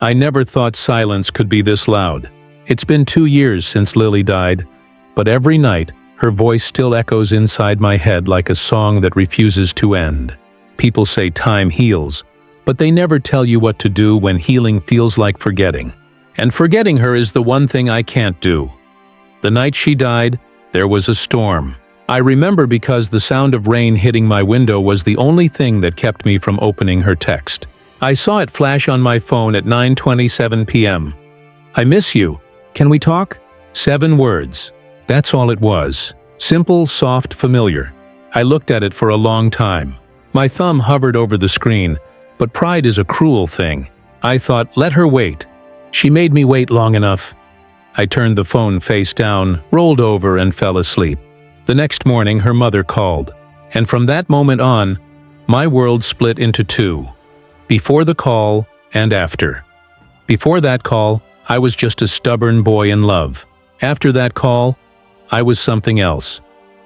I never thought silence could be this loud. It's been 2 years since Lily died, but every night, her voice still echoes inside my head like a song that refuses to end. People say time heals, but they never tell you what to do when healing feels like forgetting. And forgetting her is the one thing I can't do. The night she died, there was a storm. I remember because the sound of rain hitting my window was the only thing that kept me from opening her text. I saw it flash on my phone at 9:27 p.m. I miss you. Can we talk? 7 words. That's all it was. Simple, soft, familiar. I looked at it for a long time. My thumb hovered over the screen, but pride is a cruel thing. I thought, let her wait. She made me wait long enough. I turned the phone face down, rolled over, and fell asleep. The next morning, her mother called, and from that moment on, my world split into 2. Before the call and after. Before that call, I was just a stubborn boy in love. After that call, I was something else.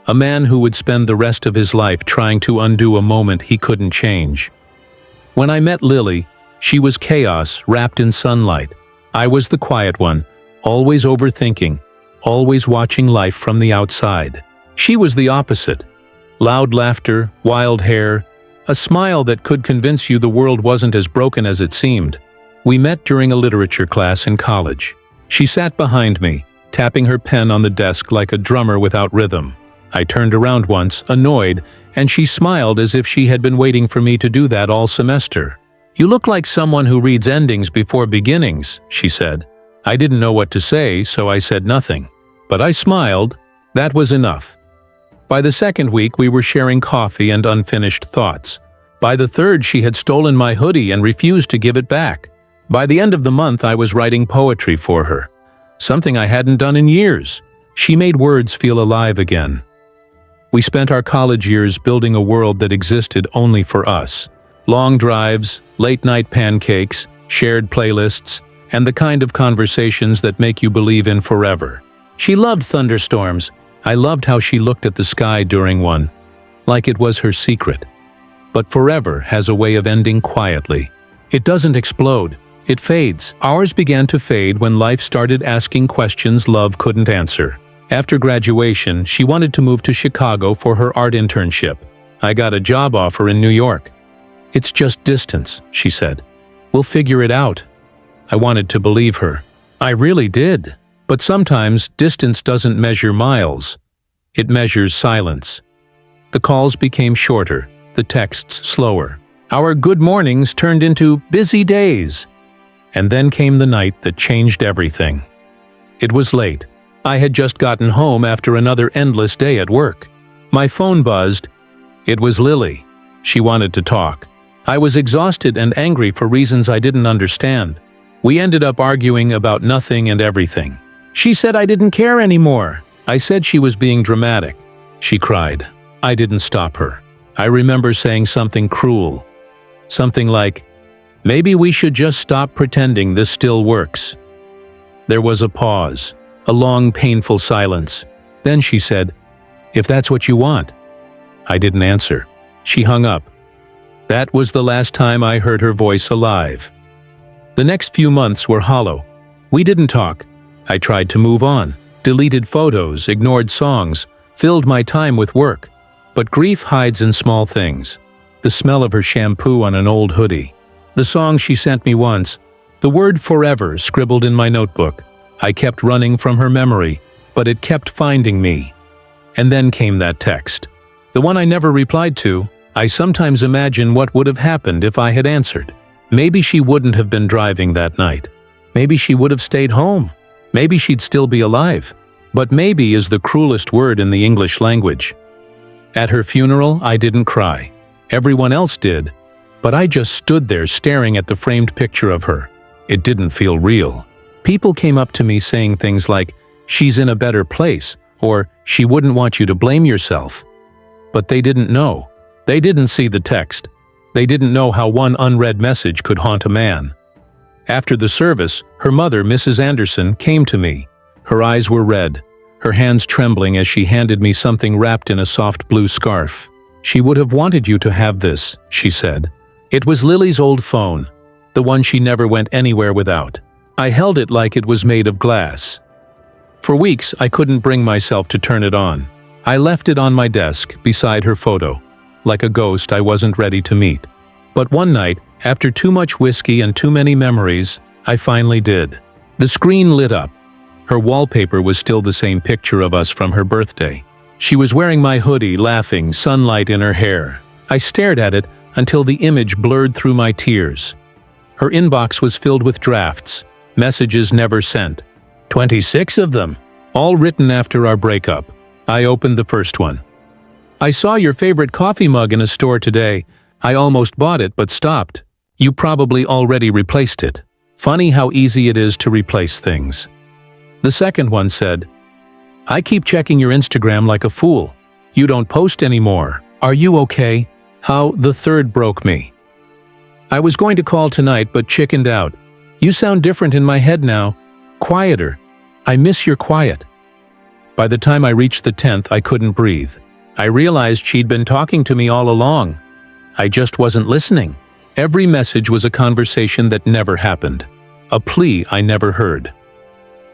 A man who would spend the rest of his life trying to undo a moment he couldn't change. When I met Lily, she was chaos wrapped in sunlight. I was the quiet one, always overthinking, always watching life from the outside. She was the opposite. Loud laughter, wild hair, a smile that could convince you the world wasn't as broken as it seemed. We met during a literature class in college. She sat behind me, tapping her pen on the desk like a drummer without rhythm. I turned around once, annoyed, and she smiled as if she had been waiting for me to do that all semester. "You look like someone who reads endings before beginnings," she said. I didn't know what to say, so I said nothing. But I smiled. That was enough. By the second week, we were sharing coffee and unfinished thoughts. By the third, she had stolen my hoodie and refused to give it back. By the end of the month, I was writing poetry for her. Something I hadn't done in years. She made words feel alive again. We spent our college years building a world that existed only for us. Long drives, late-night pancakes, shared playlists, and the kind of conversations that make you believe in forever. She loved thunderstorms. I loved how she looked at the sky during one, like it was her secret. But forever has a way of ending quietly. It doesn't explode. It fades. Ours began to fade when life started asking questions love couldn't answer. After graduation, she wanted to move to Chicago for her art internship. I got a job offer in New York. "It's just distance," she said. "We'll figure it out." I wanted to believe her. I really did. But sometimes distance doesn't measure miles. It measures silence. The calls became shorter, the texts slower. Our good mornings turned into busy days. And then came the night that changed everything. It was late. I had just gotten home after another endless day at work. My phone buzzed. It was Lily. She wanted to talk. I was exhausted and angry for reasons I didn't understand. We ended up arguing about nothing and everything. She said I didn't care anymore. I said she was being dramatic. She cried. I didn't stop her. I remember saying something cruel. Something like, "Maybe we should just stop pretending this still works." There was a pause, a long, painful silence. Then she said, "If that's what you want." I didn't answer. She hung up. That was the last time I heard her voice alive. The next few months were hollow. We didn't talk. I tried to move on, deleted photos, ignored songs, filled my time with work. But grief hides in small things. The smell of her shampoo on an old hoodie. The song she sent me once. The word forever scribbled in my notebook. I kept running from her memory, but it kept finding me. And then came that text. The one I never replied to. I sometimes imagine what would have happened if I had answered. Maybe she wouldn't have been driving that night. Maybe she would have stayed home. Maybe she'd still be alive. But maybe is the cruelest word in the English language. At her funeral, I didn't cry. Everyone else did. But I just stood there staring at the framed picture of her. It didn't feel real. People came up to me saying things like, "She's in a better place," or "She wouldn't want you to blame yourself." But they didn't know. They didn't see the text. They didn't know how one unread message could haunt a man. After the service, her mother, Mrs. Anderson, came to me. Her eyes were red, her hands trembling as she handed me something wrapped in a soft blue scarf. "She would have wanted you to have this," she said. It was Lily's old phone. the one she never went anywhere without. I held it like it was made of glass. For weeks, I couldn't bring myself to turn it on. I left it on my desk, beside her photo, like a ghost I wasn't ready to meet. But one night, after too much whiskey and too many memories, I finally did. The screen lit up. Her wallpaper was still the same picture of us from her birthday. She was wearing my hoodie, laughing, sunlight in her hair. I stared at it until the image blurred through my tears. Her inbox was filled with drafts, messages never sent. 26 of them, all written after our breakup. I opened the first one. I saw your favorite coffee mug in a store today. I almost bought it but stopped. You probably already replaced it. Funny how easy it is to replace things. The second one said, I keep checking your Instagram like a fool. You don't post anymore. Are you okay? How the third broke me. I was going to call tonight but chickened out. You sound different in my head now. Quieter. I miss your quiet. By the time I reached the 10th, I couldn't breathe. I realized she'd been talking to me all along. I just wasn't listening. Every message was a conversation that never happened. A plea I never heard.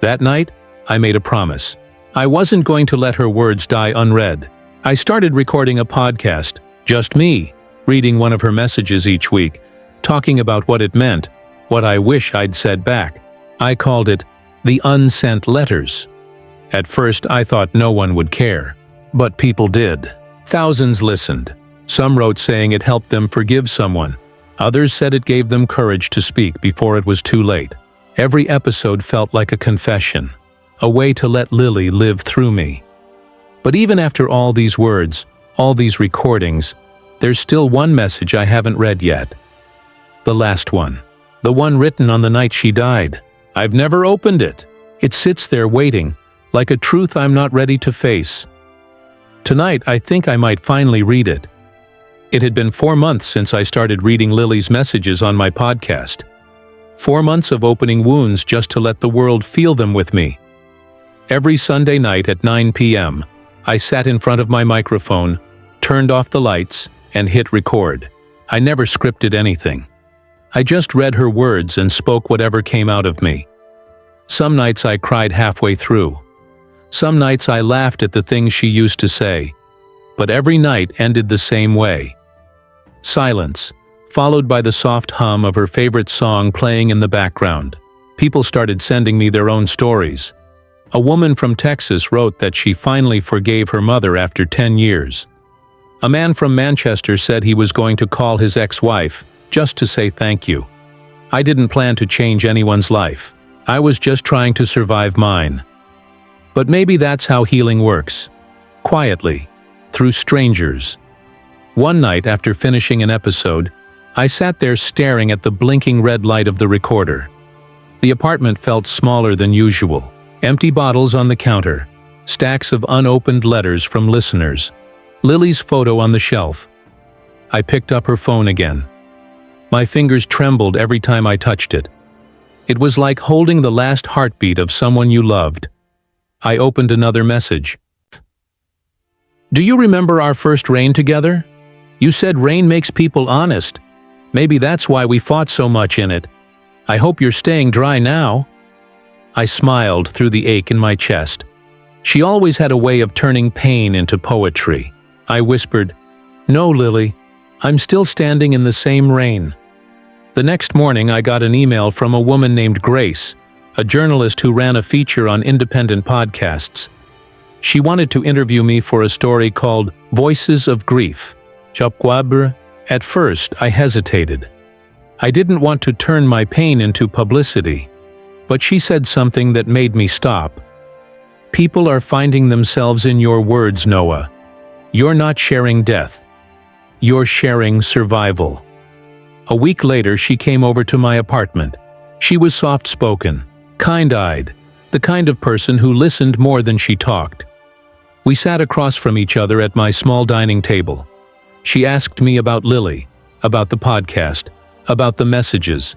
That night, I made a promise. I wasn't going to let her words die unread. I started recording a podcast, just me, reading one of her messages each week, talking about what it meant, what I wish I'd said back. I called it the unsent letters. At first, I thought no one would care. But people did. Thousands listened. Some wrote saying it helped them forgive someone. Others said it gave them courage to speak before it was too late. Every episode felt like a confession, a way to let Lily live through me. But even after all these words, all these recordings, there's still one message I haven't read yet. The last one. The one written on the night she died. I've never opened it. It sits there waiting, like a truth I'm not ready to face. Tonight, I think I might finally read it. It had been 4 months since I started reading Lily's messages on my podcast. 4 months of opening wounds just to let the world feel them with me. Every Sunday night at 9 p.m., I sat in front of my microphone, turned off the lights, and hit record. I never scripted anything. I just read her words and spoke whatever came out of me. Some nights I cried halfway through. Some nights I laughed at the things she used to say. But every night ended the same way. Silence, followed by the soft hum of her favorite song playing in the background. People started sending me their own stories. A woman from Texas wrote that she finally forgave her mother after 10 years. A man from Manchester said he was going to call his ex-wife just to say thank you. I didn't plan to change anyone's life. I was just trying to survive mine. But maybe that's how healing works. Quietly, through strangers. One night after finishing an episode, I sat there staring at the blinking red light of the recorder. The apartment felt smaller than usual. Empty bottles on the counter, stacks of unopened letters from listeners, Lily's photo on the shelf. I picked up her phone again. My fingers trembled every time I touched it. It was like holding the last heartbeat of someone you loved. I opened another message. Do you remember our first rain together? You said rain makes people honest. Maybe that's why we fought so much in it. I hope you're staying dry now. I smiled through the ache in my chest. She always had a way of turning pain into poetry. I whispered, No, Lily, I'm still standing in the same rain. The next morning I got an email from a woman named Grace, a journalist who ran a feature on independent podcasts. She wanted to interview me for a story called Voices of Grief. At first, I hesitated. I didn't want to turn my pain into publicity. But she said something that made me stop. People are finding themselves in your words, Noah. You're not sharing death. You're sharing survival. A week later, she came over to my apartment. She was soft-spoken, kind-eyed, the kind of person who listened more than she talked. We sat across from each other at my small dining table. She asked me about Lily, about the podcast, about the messages.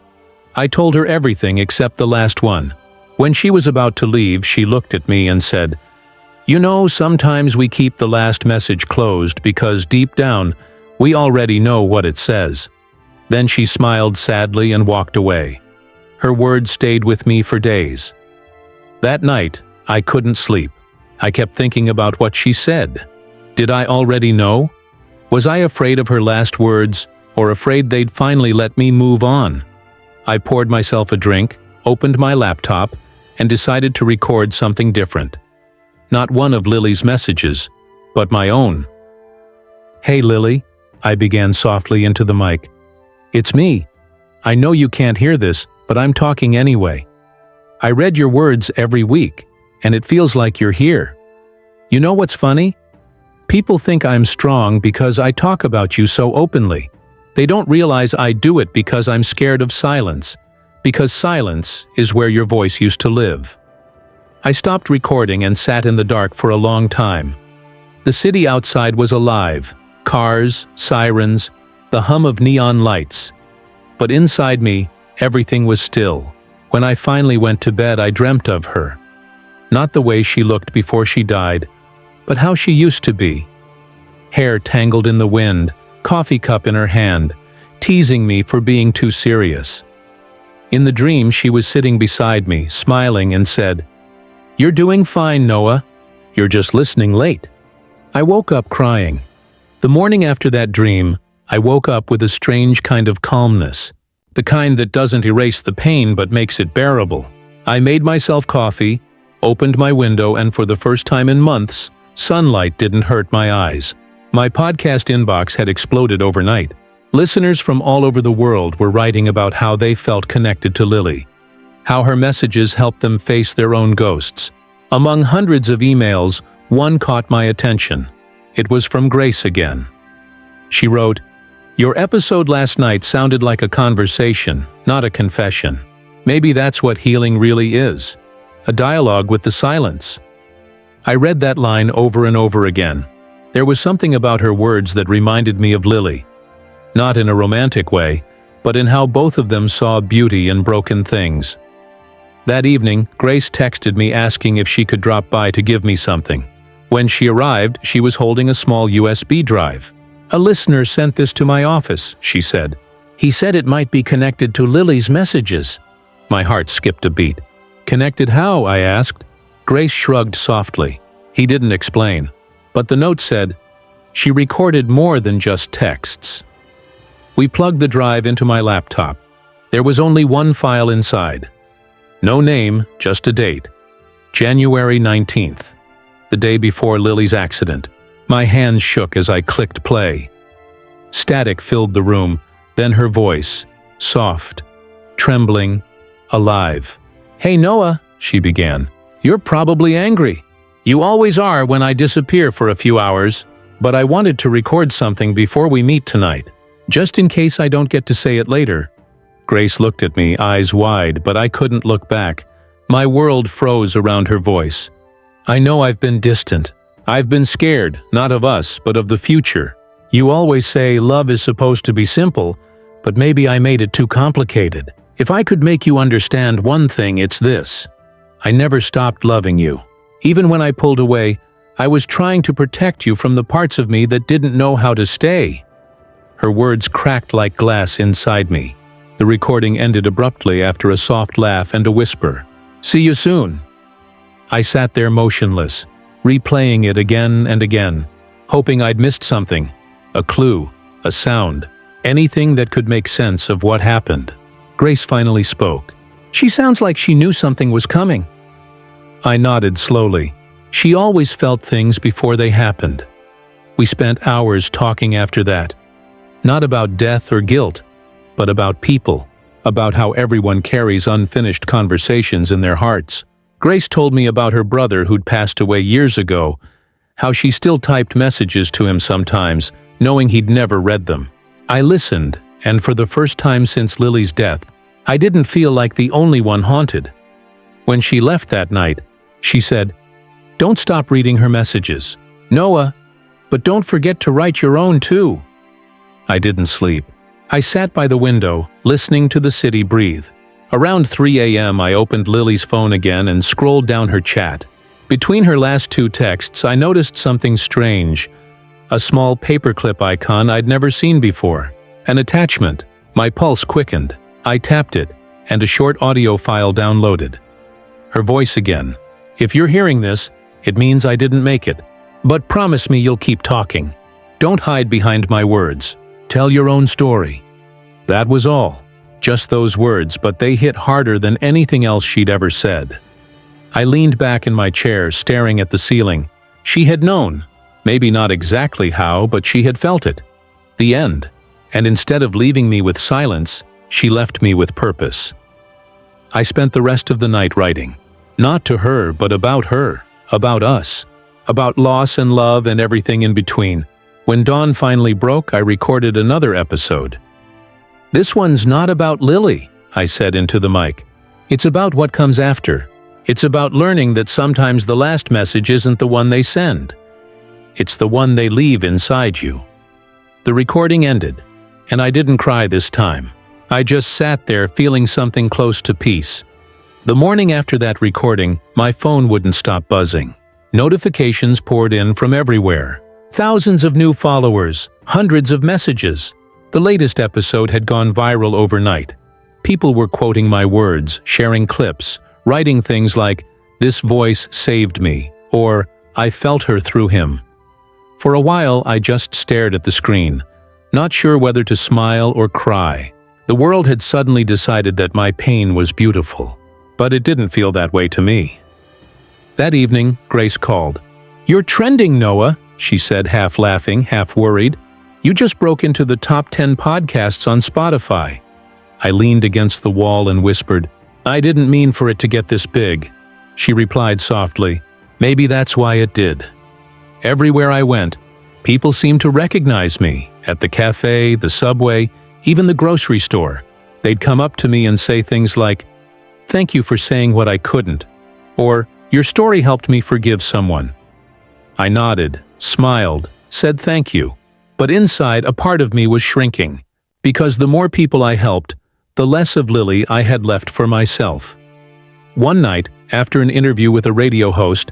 I told her everything except the last one. When she was about to leave, she looked at me and said, You know, sometimes we keep the last message closed because deep down, we already know what it says. Then she smiled sadly and walked away. Her words stayed with me for days. That night, I couldn't sleep. I kept thinking about what she said. Did I already know? Was I afraid of her last words, or afraid they'd finally let me move on? I poured myself a drink, opened my laptop, and decided to record something different. Not one of Lily's messages, but my own. "Hey Lily," I began softly into the mic. "It's me. I know you can't hear this, but I'm talking anyway. I read your words every week, and it feels like you're here. You know what's funny? People think I'm strong because I talk about you so openly. They don't realize I do it because I'm scared of silence, because silence is where your voice used to live." I stopped recording and sat in the dark for a long time. The city outside was alive, cars, sirens, the hum of neon lights. But inside me, everything was still. When I finally went to bed, I dreamt of her. Not the way she looked before she died, but how she used to be. Hair tangled in the wind, coffee cup in her hand, teasing me for being too serious. In the dream, she was sitting beside me, smiling, and said, "You're doing fine, Noah. You're just listening late." I woke up crying. The morning after that dream, I woke up with a strange kind of calmness. The kind that doesn't erase the pain but makes it bearable. I made myself coffee, opened my window, and for the first time in months, sunlight didn't hurt my eyes. My podcast inbox had exploded overnight. Listeners from all over the world were writing about how they felt connected to Lily, how her messages helped them face their own ghosts. Among hundreds of emails, one caught my attention. It was from Grace again. She wrote, "Your episode last night sounded like a conversation, not a confession. Maybe that's what healing really is, a dialogue with the silence." I read that line over and over again. There was something about her words that reminded me of Lily. Not in a romantic way, but in how both of them saw beauty in broken things. That evening, Grace texted me asking if she could drop by to give me something. When she arrived, she was holding a small USB drive. "A listener sent this to my office," she said. "He said it might be connected to Lily's messages." My heart skipped a beat. "Connected how?" I asked. Grace shrugged softly. He didn't explain. But the note said, "She recorded more than just texts." We plugged the drive into my laptop. There was only one file inside. No name, just a date. January 19th, the day before Lily's accident. My hands shook as I clicked play. Static filled the room, then her voice, soft, trembling, alive. "Hey Noah," she began. "You're probably angry. You always are when I disappear for a few hours, but I wanted to record something before we meet tonight, just in case I don't get to say it later." Grace looked at me, eyes wide, but I couldn't look back. My world froze around her voice. "I know I've been distant. I've been scared, not of us, but of the future. You always say love is supposed to be simple, but maybe I made it too complicated. If I could make you understand one thing, it's this. I never stopped loving you. Even when I pulled away, I was trying to protect you from the parts of me that didn't know how to stay." Her words cracked like glass inside me. The recording ended abruptly after a soft laugh and a whisper. "See you soon." I sat there motionless, replaying it again and again, hoping I'd missed something, a clue, a sound, anything that could make sense of what happened. Grace finally spoke. "She sounds like she knew something was coming." I nodded slowly. She always felt things before they happened. We spent hours talking after that. Not about death or guilt, but about people, about how everyone carries unfinished conversations in their hearts. Grace told me about her brother who'd passed away years ago, how she still typed messages to him sometimes, knowing he'd never read them. I listened, and for the first time since Lily's death, I didn't feel like the only one haunted. When she left that night, she said, "Don't stop reading her messages, Noah, but don't forget to write your own too." I didn't sleep. I sat by the window, listening to the city breathe. Around 3 a.m. I opened Lily's phone again and scrolled down her chat. Between her last two texts, I noticed something strange. A small paperclip icon I'd never seen before. An attachment, My pulse quickened. I tapped it, and a short audio file downloaded. Her voice again. "If you're hearing this, it means I didn't make it. But promise me you'll keep talking. Don't hide behind my words. Tell your own story." That was all. Just those words, but they hit harder than anything else she'd ever said. I leaned back in my chair, staring at the ceiling. She had known. Maybe not exactly how, but she had felt it. The end. And instead of leaving me with silence, she left me with purpose. I spent the rest of the night writing. Not to her, but about her. About us. About loss and love and everything in between. When dawn finally broke, I recorded another episode. "This one's not about Lily," I said into the mic. "It's about what comes after. It's about learning that sometimes the last message isn't the one they send. It's the one they leave inside you." The recording ended, and I didn't cry this time. I just sat there feeling something close to peace. The morning after that recording, my phone wouldn't stop buzzing. Notifications poured in from everywhere. Thousands of new followers, hundreds of messages. The latest episode had gone viral overnight. People were quoting my words, sharing clips, writing things like, "This voice saved me," or "I felt her through him." For a while, I just stared at the screen, not sure whether to smile or cry. The world had suddenly decided that my pain was beautiful, but it didn't feel that way to me. That evening, Grace called. "You're trending, Noah," she said, half laughing, half worried. "You just broke into the top 10 podcasts on Spotify." I leaned against the wall and whispered, "I didn't mean for it to get this big." She replied softly, "Maybe that's why it did." Everywhere I went, people seemed to recognize me. At the cafe, the subway, even the grocery store. They'd come up to me and say things like, "Thank you for saying what I couldn't," or "Your story helped me forgive someone." I nodded, smiled, said thank you. But inside, a part of me was shrinking, because the more people I helped, the less of Lily I had left for myself. One night, after an interview with a radio host,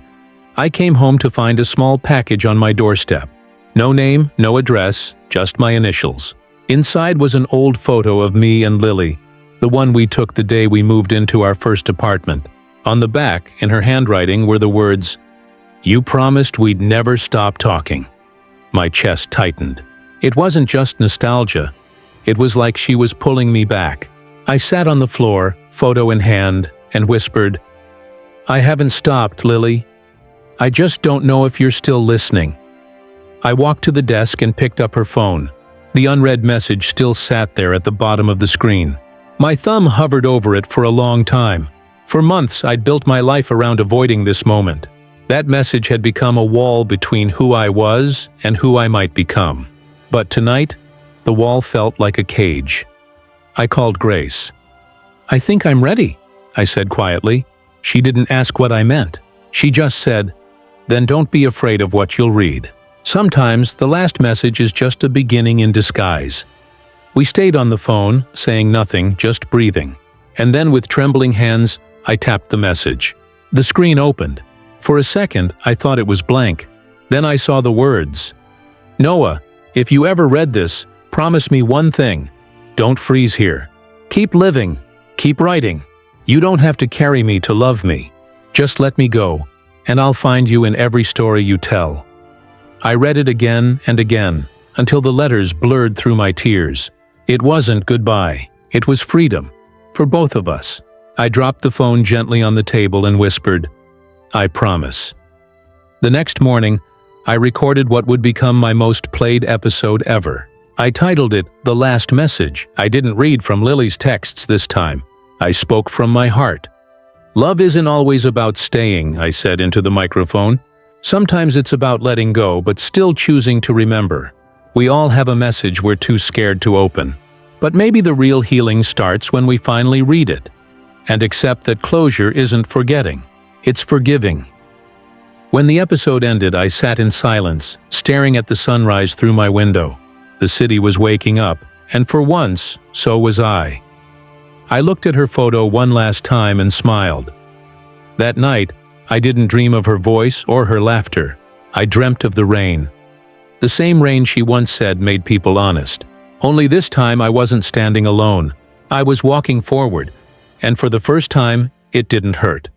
I came home to find a small package on my doorstep. No name, no address, just my initials. Inside was an old photo of me and Lily, the one we took the day we moved into our first apartment. On the back, in her handwriting, were the words, "You promised we'd never stop talking." My chest tightened. It wasn't just nostalgia. It was like she was pulling me back. I sat on the floor, photo in hand, and whispered, "I haven't stopped, Lily. I just don't know if you're still listening." I walked to the desk and picked up her phone. The unread message still sat there at the bottom of the screen. My thumb hovered over it for a long time. For months, I'd built my life around avoiding this moment. That message had become a wall between who I was and who I might become. But tonight, the wall felt like a cage. I called Grace. "I think I'm ready," I said quietly. She didn't ask what I meant. She just said, "Then don't be afraid of what you'll read." Sometimes the last message is just a beginning in disguise. We stayed on the phone, saying nothing, just breathing. And then with trembling hands, I tapped the message. The screen opened. For a second, I thought it was blank. Then I saw the words. "Noah, if you ever read this, promise me one thing. Don't freeze here. Keep living. Keep writing. You don't have to carry me to love me. Just let me go, and I'll find you in every story you tell." I read it again and again, until the letters blurred through my tears. It wasn't goodbye. It was freedom. For both of us. I dropped the phone gently on the table and whispered, "I promise." The next morning, I recorded what would become my most played episode ever. I titled it The Last Message. I didn't read from Lily's texts this time. I spoke from my heart. "Love isn't always about staying," I said into the microphone. "Sometimes it's about letting go, but still choosing to remember. We all have a message we're too scared to open. But maybe the real healing starts when we finally read it, and accept that closure isn't forgetting, it's forgiving." When the episode ended, I sat in silence, staring at the sunrise through my window. The city was waking up, and for once, so was I. I looked at her photo one last time and smiled. That night, I didn't dream of her voice or her laughter. I dreamt of the rain. The same rain she once said made people honest. Only this time I wasn't standing alone. I was walking forward, and for the first time, it didn't hurt.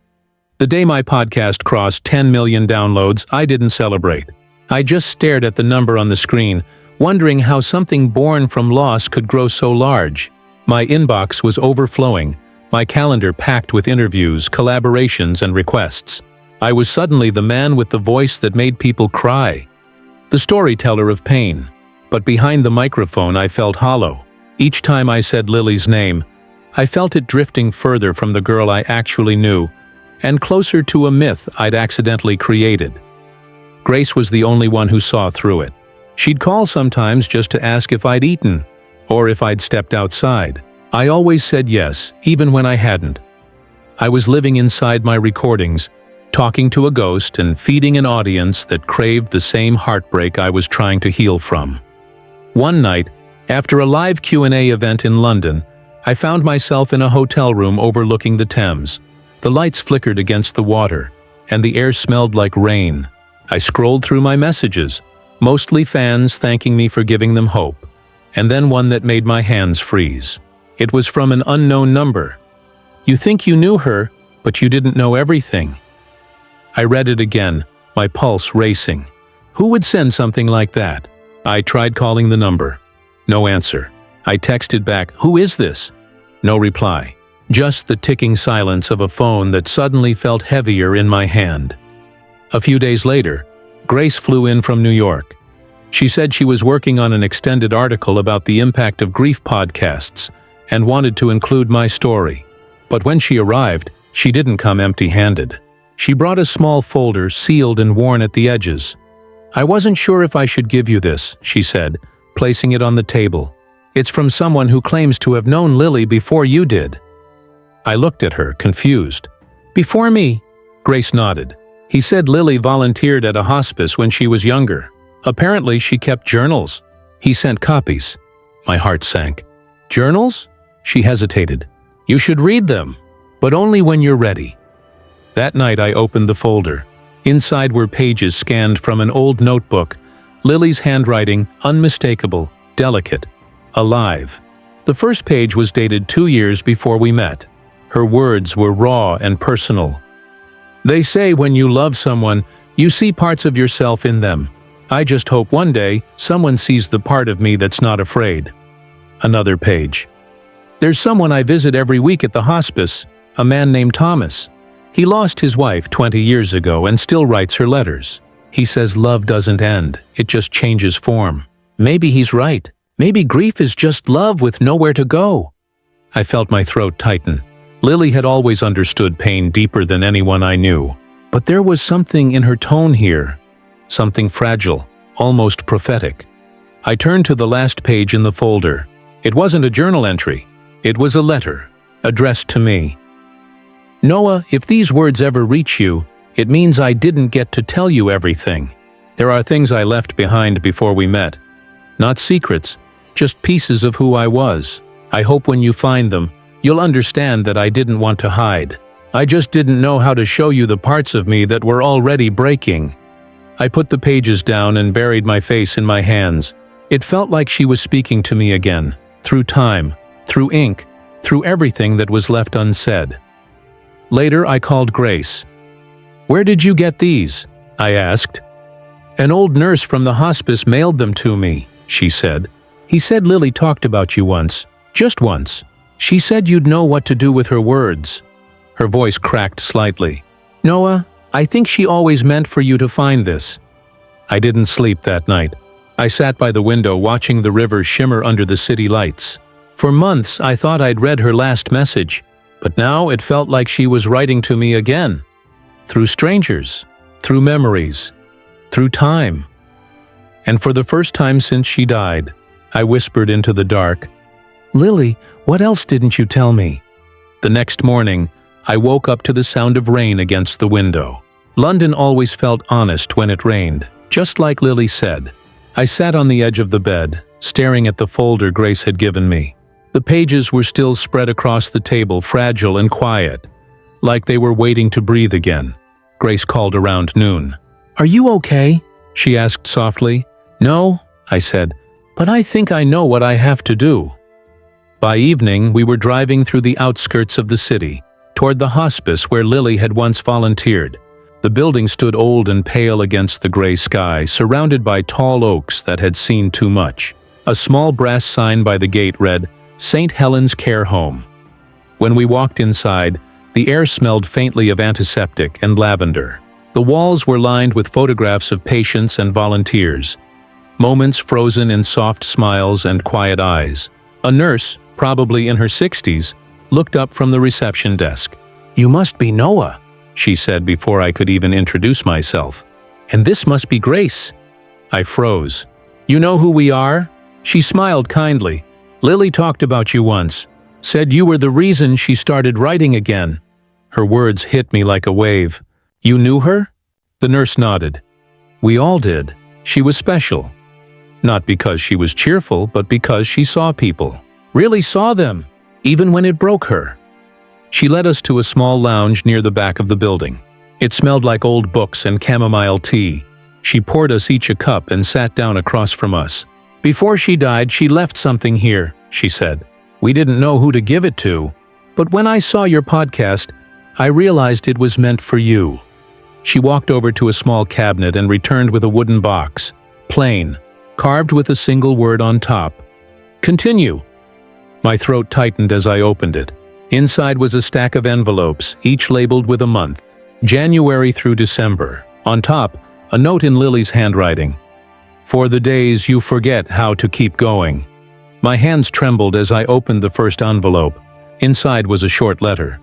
The day my podcast crossed 10 million downloads, I didn't celebrate. I just stared at the number on the screen, wondering how something born from loss could grow so large. My inbox was overflowing, my calendar packed with interviews, collaborations, and requests. I was suddenly the man with the voice that made people cry, the storyteller of pain. But behind the microphone I felt hollow. Each time I said Lily's name, I felt it drifting further from the girl I actually knew, and closer to a myth I'd accidentally created. Grace was the only one who saw through it. She'd call sometimes just to ask if I'd eaten, or if I'd stepped outside. I always said yes, even when I hadn't. I was living inside my recordings, talking to a ghost and feeding an audience that craved the same heartbreak I was trying to heal from. One night, after a live Q&A event in London, I found myself in a hotel room overlooking the Thames. The lights flickered against the water, and the air smelled like rain. I scrolled through my messages, mostly fans thanking me for giving them hope, and then one that made my hands freeze. It was from an unknown number. "You think you knew her, but you didn't know everything." I read it again, my pulse racing. Who would send something like that? I tried calling the number. No answer. I texted back, "Who is this?" No reply. Just the ticking silence of a phone that suddenly felt heavier in my hand. A few days later, Grace flew in from New York. She said she was working on an extended article about the impact of grief podcasts and wanted to include my story. But when she arrived, she didn't come empty-handed. She brought a small folder sealed and worn at the edges. "I wasn't sure if I should give you this," she said, placing it on the table. "It's from someone who claims to have known Lily before you did." I looked at her, confused. "Before me?" Grace nodded. "He said Lily volunteered at a hospice when she was younger. Apparently she kept journals. He sent copies." My heart sank. "Journals?" She hesitated. "You should read them, but only when you're ready." That night I opened the folder. Inside were pages scanned from an old notebook, Lily's handwriting unmistakable, delicate, alive. The first page was dated 2 years before we met. Her words were raw and personal. "They say when you love someone, you see parts of yourself in them. I just hope one day someone sees the part of me that's not afraid." Another page. "There's someone I visit every week at the hospice, a man named Thomas. He lost his wife 20 years ago and still writes her letters. He says love doesn't end, it just changes form. Maybe he's right. Maybe grief is just love with nowhere to go." I felt my throat tighten. Lily had always understood pain deeper than anyone I knew. But there was something in her tone here, something fragile, almost prophetic. I turned to the last page in the folder. It wasn't a journal entry. It was a letter, addressed to me. "Noah, if these words ever reach you, it means I didn't get to tell you everything. There are things I left behind before we met. Not secrets, just pieces of who I was. I hope when you find them, you'll understand that I didn't want to hide. I just didn't know how to show you the parts of me that were already breaking." I put the pages down and buried my face in my hands. It felt like she was speaking to me again, through time, through ink, through everything that was left unsaid. Later I called Grace. "Where did you get these?" I asked. "An old nurse from the hospice mailed them to me," she said. "He said Lily talked about you once, just once. She said you'd know what to do with her words." Her voice cracked slightly. "Noah, I think she always meant for you to find this." I didn't sleep that night. I sat by the window watching the river shimmer under the city lights. For months I thought I'd read her last message, but now it felt like she was writing to me again. Through strangers, through memories, through time. And for the first time since she died, I whispered into the dark, "Lily, what else didn't you tell me?" The next morning, I woke up to the sound of rain against the window. London always felt honest when it rained, just like Lily said. I sat on the edge of the bed, staring at the folder Grace had given me. The pages were still spread across the table, fragile and quiet, like they were waiting to breathe again. Grace called around noon. "Are you okay?" she asked softly. "No," I said. But I think I know what I have to do." By evening, we were driving through the outskirts of the city, toward the hospice where Lily had once volunteered. The building stood old and pale against the gray sky, surrounded by tall oaks that had seen too much. A small brass sign by the gate read, "St. Helen's Care Home." When we walked inside, the air smelled faintly of antiseptic and lavender. The walls were lined with photographs of patients and volunteers, moments frozen in soft smiles and quiet eyes. A nurse, probably in her 60s, looked up from the reception desk. "You must be Noah," she said before I could even introduce myself. "And this must be Grace." I froze. "You know who we are?" She smiled kindly. "Lily talked about you once. Said you were the reason she started writing again." Her words hit me like a wave. "You knew her?" The nurse nodded. "We all did. She was special. Not because she was cheerful, but because she saw people. Really saw them, even when it broke her." She led us to a small lounge near the back of the building. It smelled like old books and chamomile tea. She poured us each a cup and sat down across from us. "Before she died, she left something here," she said. "We didn't know who to give it to, but when I saw your podcast, I realized it was meant for you." She walked over to a small cabinet and returned with a wooden box, plain, carved with a single word on top. "Continue." My throat tightened as I opened it. Inside was a stack of envelopes, each labeled with a month, January through December. On top, a note in Lily's handwriting. "For the days you forget how to keep going." My hands trembled as I opened the first envelope. Inside was a short letter.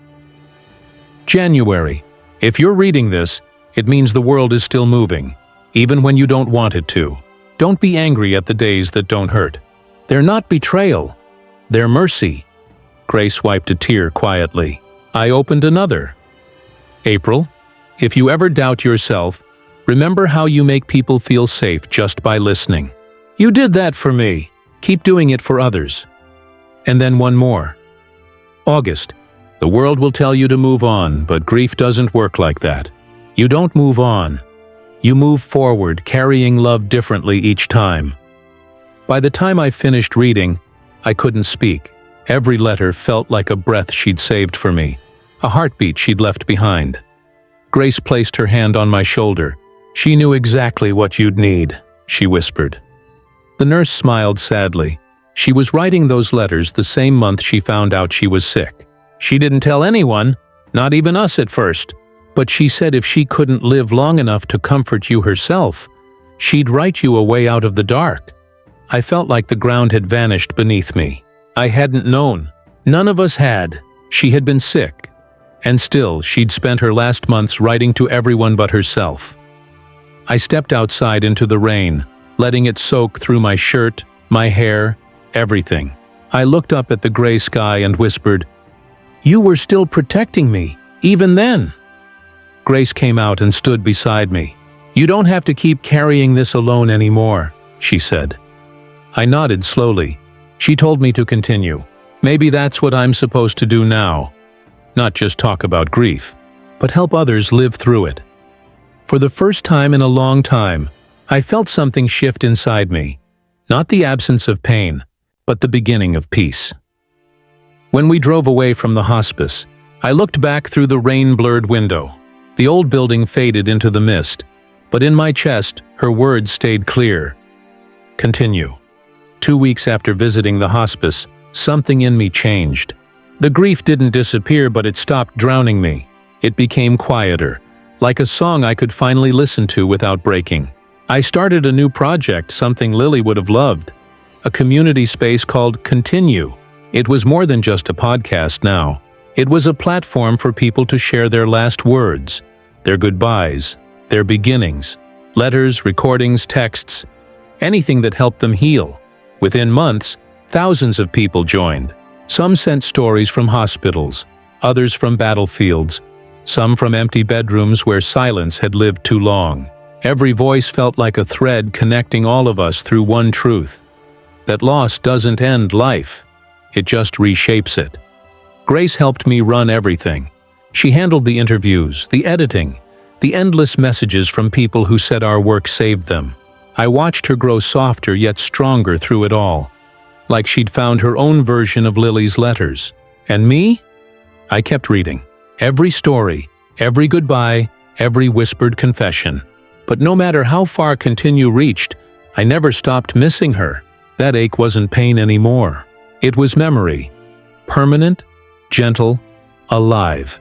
"January. If you're reading this, it means the world is still moving, even when you don't want it to. Don't be angry at the days that don't hurt. They're not betrayal. They're mercy." Grace wiped a tear quietly. I opened another. "April, if you ever doubt yourself, remember how you make people feel safe just by listening. You did that for me. Keep doing it for others." And then one more. "August, the world will tell you to move on, but grief doesn't work like that. You don't move on. You move forward, carrying love differently each time." By the time I finished reading, I couldn't speak. Every letter felt like a breath she'd saved for me, a heartbeat she'd left behind. Grace placed her hand on my shoulder. "She knew exactly what you'd need," she whispered. The nurse smiled sadly. She was writing those letters the same month she found out she was sick. She didn't tell anyone, not even us at first. But she said if she couldn't live long enough to comfort you herself, she'd write you a way out of the dark. I felt like the ground had vanished beneath me. I hadn't known. None of us had. She had been sick. And still, she'd spent her last months writing to everyone but herself. I stepped outside into the rain, letting it soak through my shirt, my hair, everything. I looked up at the gray sky and whispered, "You were still protecting me, even then." Grace came out and stood beside me. "You don't have to keep carrying this alone anymore," she said. I nodded slowly. She told me to continue. Maybe that's what I'm supposed to do now. Not just talk about grief, but help others live through it. For the first time in a long time, I felt something shift inside me. Not the absence of pain, but the beginning of peace. When we drove away from the hospice, I looked back through the rain-blurred window. The old building faded into the mist, but in my chest, her words stayed clear. Continue. 2 weeks after visiting the hospice, something in me changed. The grief didn't disappear, but it stopped drowning me. It became quieter, like a song I could finally listen to without breaking. I started a new project, something Lily would have loved. A community space called Continue. It was more than just a podcast now. It was a platform for people to share their last words, their goodbyes, their beginnings, letters, recordings, texts, anything that helped them heal. Within months, thousands of people joined. Some sent stories from hospitals, others from battlefields, some from empty bedrooms where silence had lived too long. Every voice felt like a thread connecting all of us through one truth: that loss doesn't end life, it just reshapes it. Grace helped me run everything. She handled the interviews, the editing, the endless messages from people who said our work saved them. I watched her grow softer yet stronger through it all, like she'd found her own version of Lily's letters. And me? I kept reading. Every story, every goodbye, every whispered confession. But no matter how far Continue reached, I never stopped missing her. That ache wasn't pain anymore. It was memory. Permanent, gentle, alive.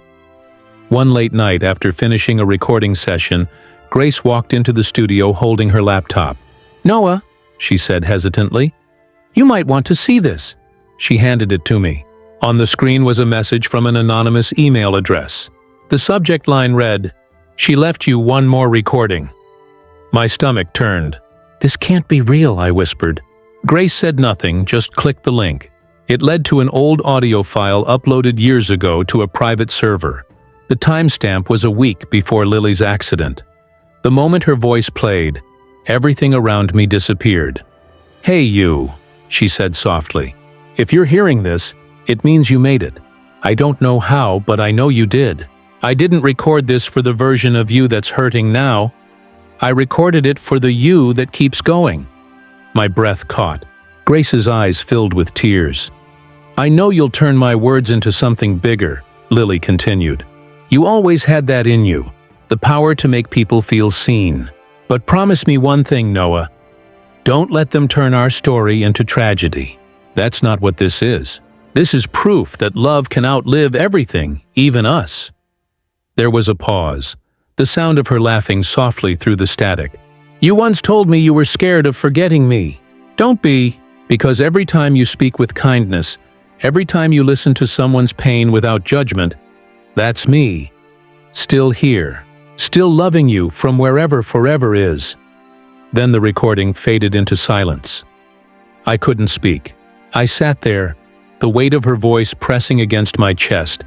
One late night after finishing a recording session, Grace walked into the studio holding her laptop. "Noah," she said hesitantly, "you might want to see this." She handed it to me. On the screen was a message from an anonymous email address. The subject line read, "She left you one more recording." My stomach turned. "This can't be real," I whispered. Grace said nothing, just clicked the link. It led to an old audio file uploaded years ago to a private server. The timestamp was a week before Lily's accident. The moment her voice played, everything around me disappeared. "Hey you," she said softly. "If you're hearing this, it means you made it. I don't know how, but I know you did. I didn't record this for the version of you that's hurting now. I recorded it for the you that keeps going." My breath caught. Grace's eyes filled with tears. "I know you'll turn my words into something bigger," Lily continued. "You always had that in you, the power to make people feel seen. But promise me one thing, Noah. Don't let them turn our story into tragedy. That's not what this is. This is proof that love can outlive everything, even us." There was a pause, the sound of her laughing softly through the static. "You once told me you were scared of forgetting me. Don't be, because every time you speak with kindness, every time you listen to someone's pain without judgment, that's me. Still here, still loving you from wherever forever is." Then the recording faded into silence. I couldn't speak. I sat there, the weight of her voice pressing against my chest,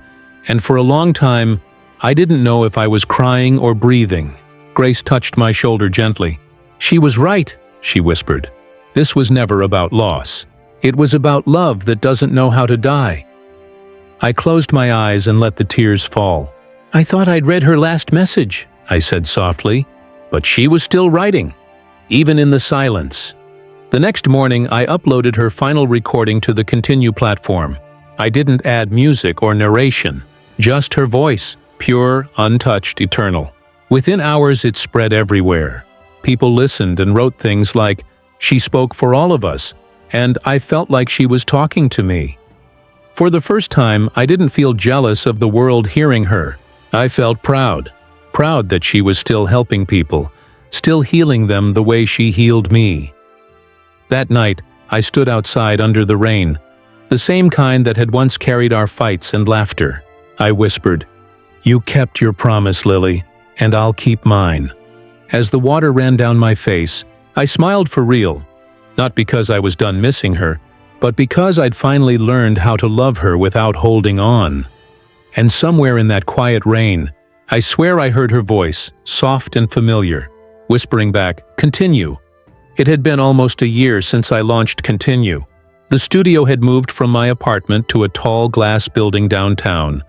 and for a long time, I didn't know if I was crying or breathing. Grace touched my shoulder gently. "She was right," she whispered. "This was never about loss. It was about love that doesn't know how to die." I closed my eyes and let the tears fall. "I thought I'd read her last message," I said softly, but she was still writing, even in the silence. The next morning, I uploaded her final recording to the Continue platform. I didn't add music or narration, just her voice, pure, untouched, eternal. Within hours, it spread everywhere. People listened and wrote things like, "She spoke for all of us," and "I felt like she was talking to me." For the first time, I didn't feel jealous of the world hearing her. I felt proud that she was still helping people, still healing them the way she healed me. That night, I stood outside under the rain, the same kind that had once carried our fights and laughter. I whispered, "You kept your promise, Lily, and I'll keep mine." As the water ran down my face, I smiled for real, not because I was done missing her, but because I'd finally learned how to love her without holding on. And somewhere in that quiet rain, I swear I heard her voice, soft and familiar, whispering back, "Continue." It had been almost a year since I launched Continue. The studio had moved from my apartment to a tall glass building downtown,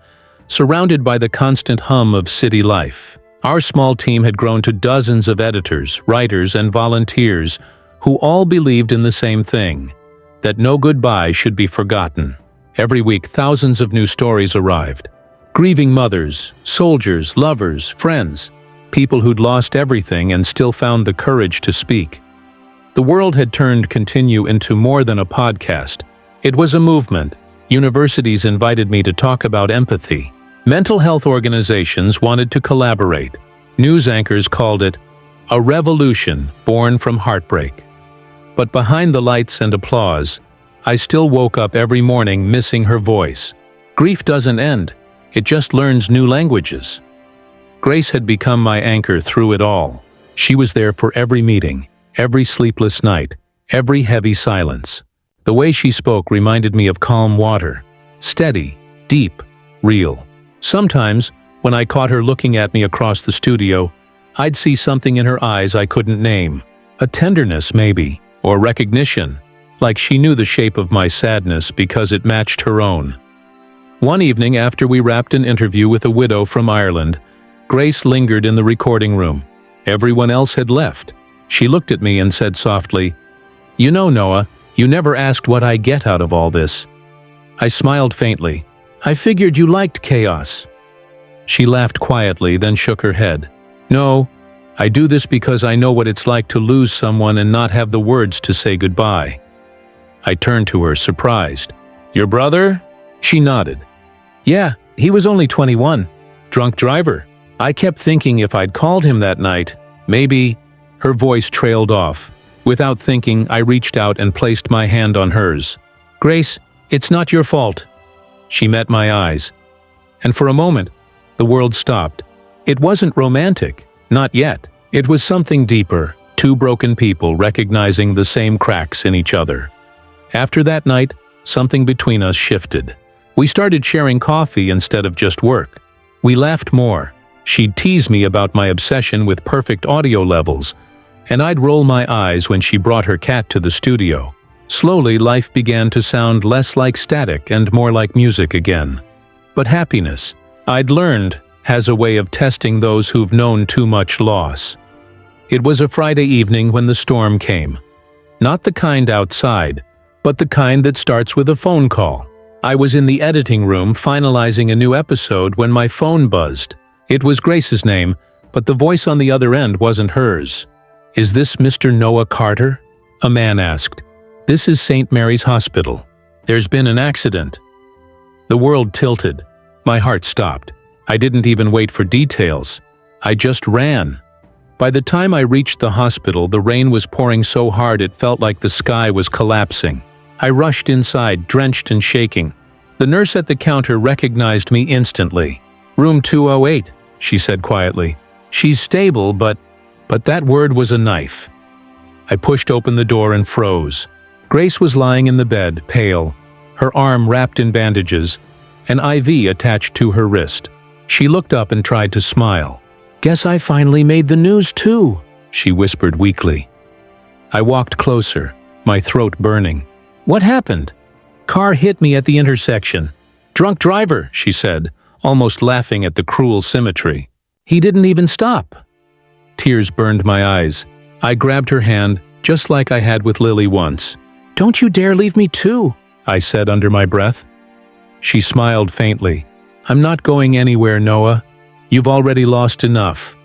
surrounded by the constant hum of city life. Our small team had grown to dozens of editors, writers, and volunteers who all believed in the same thing, that no goodbye should be forgotten. Every week, thousands of new stories arrived. Grieving mothers, soldiers, lovers, friends, people who'd lost everything and still found the courage to speak. The world had turned Continue into more than a podcast. It was a movement. Universities invited me to talk about empathy. Mental health organizations wanted to collaborate. News anchors called it a revolution born from heartbreak. But behind the lights and applause, I still woke up every morning missing her voice. Grief doesn't end. It just learns new languages. Grace had become my anchor through it all. She was there for every meeting, every sleepless night, every heavy silence. The way she spoke reminded me of calm water, steady, deep, real. Sometimes, when I caught her looking at me across the studio, I'd see something in her eyes I couldn't name. A tenderness, maybe, or recognition, like she knew the shape of my sadness because it matched her own. One evening after we wrapped an interview with a widow from Ireland, Grace lingered in the recording room. Everyone else had left. She looked at me and said softly, "You know, Noah, you never asked what I get out of all this." I smiled faintly. "I figured you liked chaos." She laughed quietly, then shook her head. "No, I do this because I know what it's like to lose someone and not have the words to say goodbye." I turned to her, surprised. "Your brother?" She nodded. "Yeah, he was only 21. Drunk driver. I kept thinking if I'd called him that night, maybe—" Her voice trailed off. Without thinking, I reached out and placed my hand on hers. "Grace, it's not your fault." She met my eyes. And for a moment, the world stopped. It wasn't romantic. Not yet. It was something deeper. Two broken people recognizing the same cracks in each other. After that night, something between us shifted. We started sharing coffee instead of just work. We laughed more. She'd tease me about my obsession with perfect audio levels, and I'd roll my eyes when she brought her cat to the studio. Slowly, life began to sound less like static and more like music again. But happiness, I'd learned, has a way of testing those who've known too much loss. It was a Friday evening when the storm came. Not the kind outside, but the kind that starts with a phone call. I was in the editing room finalizing a new episode when my phone buzzed. It was Grace's name, but the voice on the other end wasn't hers. "Is this Mr. Noah Carter?" a man asked. "This is St. Mary's Hospital. There's been an accident." The world tilted. My heart stopped. I didn't even wait for details. I just ran. By the time I reached the hospital, the rain was pouring so hard it felt like the sky was collapsing. I rushed inside, drenched and shaking. The nurse at the counter recognized me instantly. "Room 208, she said quietly. "She's stable, but that word was a knife." I pushed open the door and froze. Grace was lying in the bed, pale, her arm wrapped in bandages, an IV attached to her wrist. She looked up and tried to smile. "Guess I finally made the news too," she whispered weakly. I walked closer, my throat burning. "What happened?" "Car hit me at the intersection." "Drunk driver," she said, almost laughing at the cruel symmetry. "He didn't even stop." Tears burned my eyes. I grabbed her hand, just like I had with Lily once. "Don't you dare leave me too," I said under my breath. She smiled faintly. "I'm not going anywhere, Noah. You've already lost enough."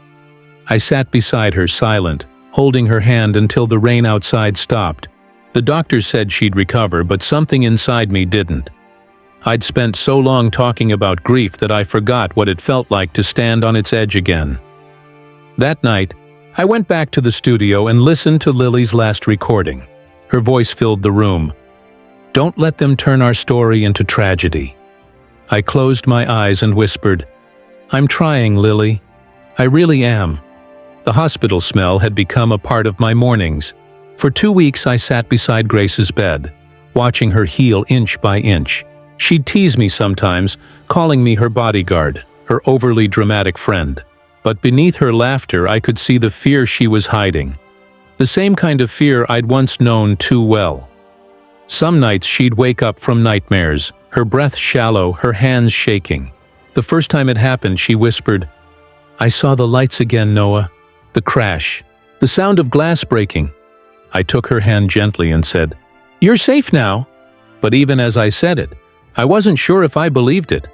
I sat beside her, silent, holding her hand until the rain outside stopped. The doctor said she'd recover, but something inside me didn't. I'd spent so long talking about grief that I forgot what it felt like to stand on its edge again. That night, I went back to the studio and listened to Lily's last recording. Her voice filled the room. "Don't let them turn our story into tragedy." I closed my eyes and whispered, "I'm trying, Lily. I really am." The hospital smell had become a part of my mornings. For 2 weeks I sat beside Grace's bed, watching her heal inch by inch. She'd tease me sometimes, calling me her bodyguard, her overly dramatic friend. But beneath her laughter I could see the fear she was hiding. The same kind of fear I'd once known too well. Some nights she'd wake up from nightmares, her breath shallow, her hands shaking. The first time it happened, she whispered, "I saw the lights again, Noah. The crash. The sound of glass breaking." I took her hand gently and said, "You're safe now." But even as I said it, I wasn't sure if I believed it.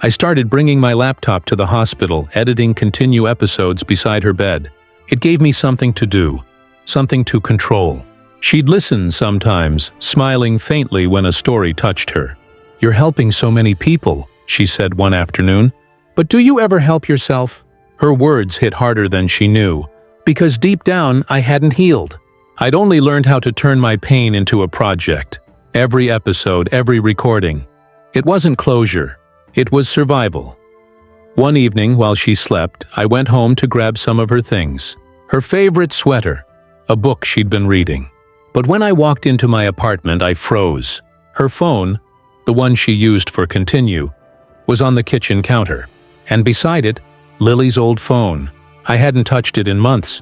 I started bringing my laptop to the hospital, editing continue episodes beside her bed. It gave me something to do, something to control. She'd listen sometimes, smiling faintly when a story touched her. "You're helping so many people," she said one afternoon. "But do you ever help yourself?" Her words hit harder than she knew, because deep down I hadn't healed. I'd only learned how to turn my pain into a project. Every episode, every recording. It wasn't closure. It was survival. One evening, while she slept, I went home to grab some of her things. Her favorite sweater, a book she'd been reading. But when I walked into my apartment, I froze. Her phone, the one she used for continue, was on the kitchen counter. And beside it, Lily's old phone. I hadn't touched it in months.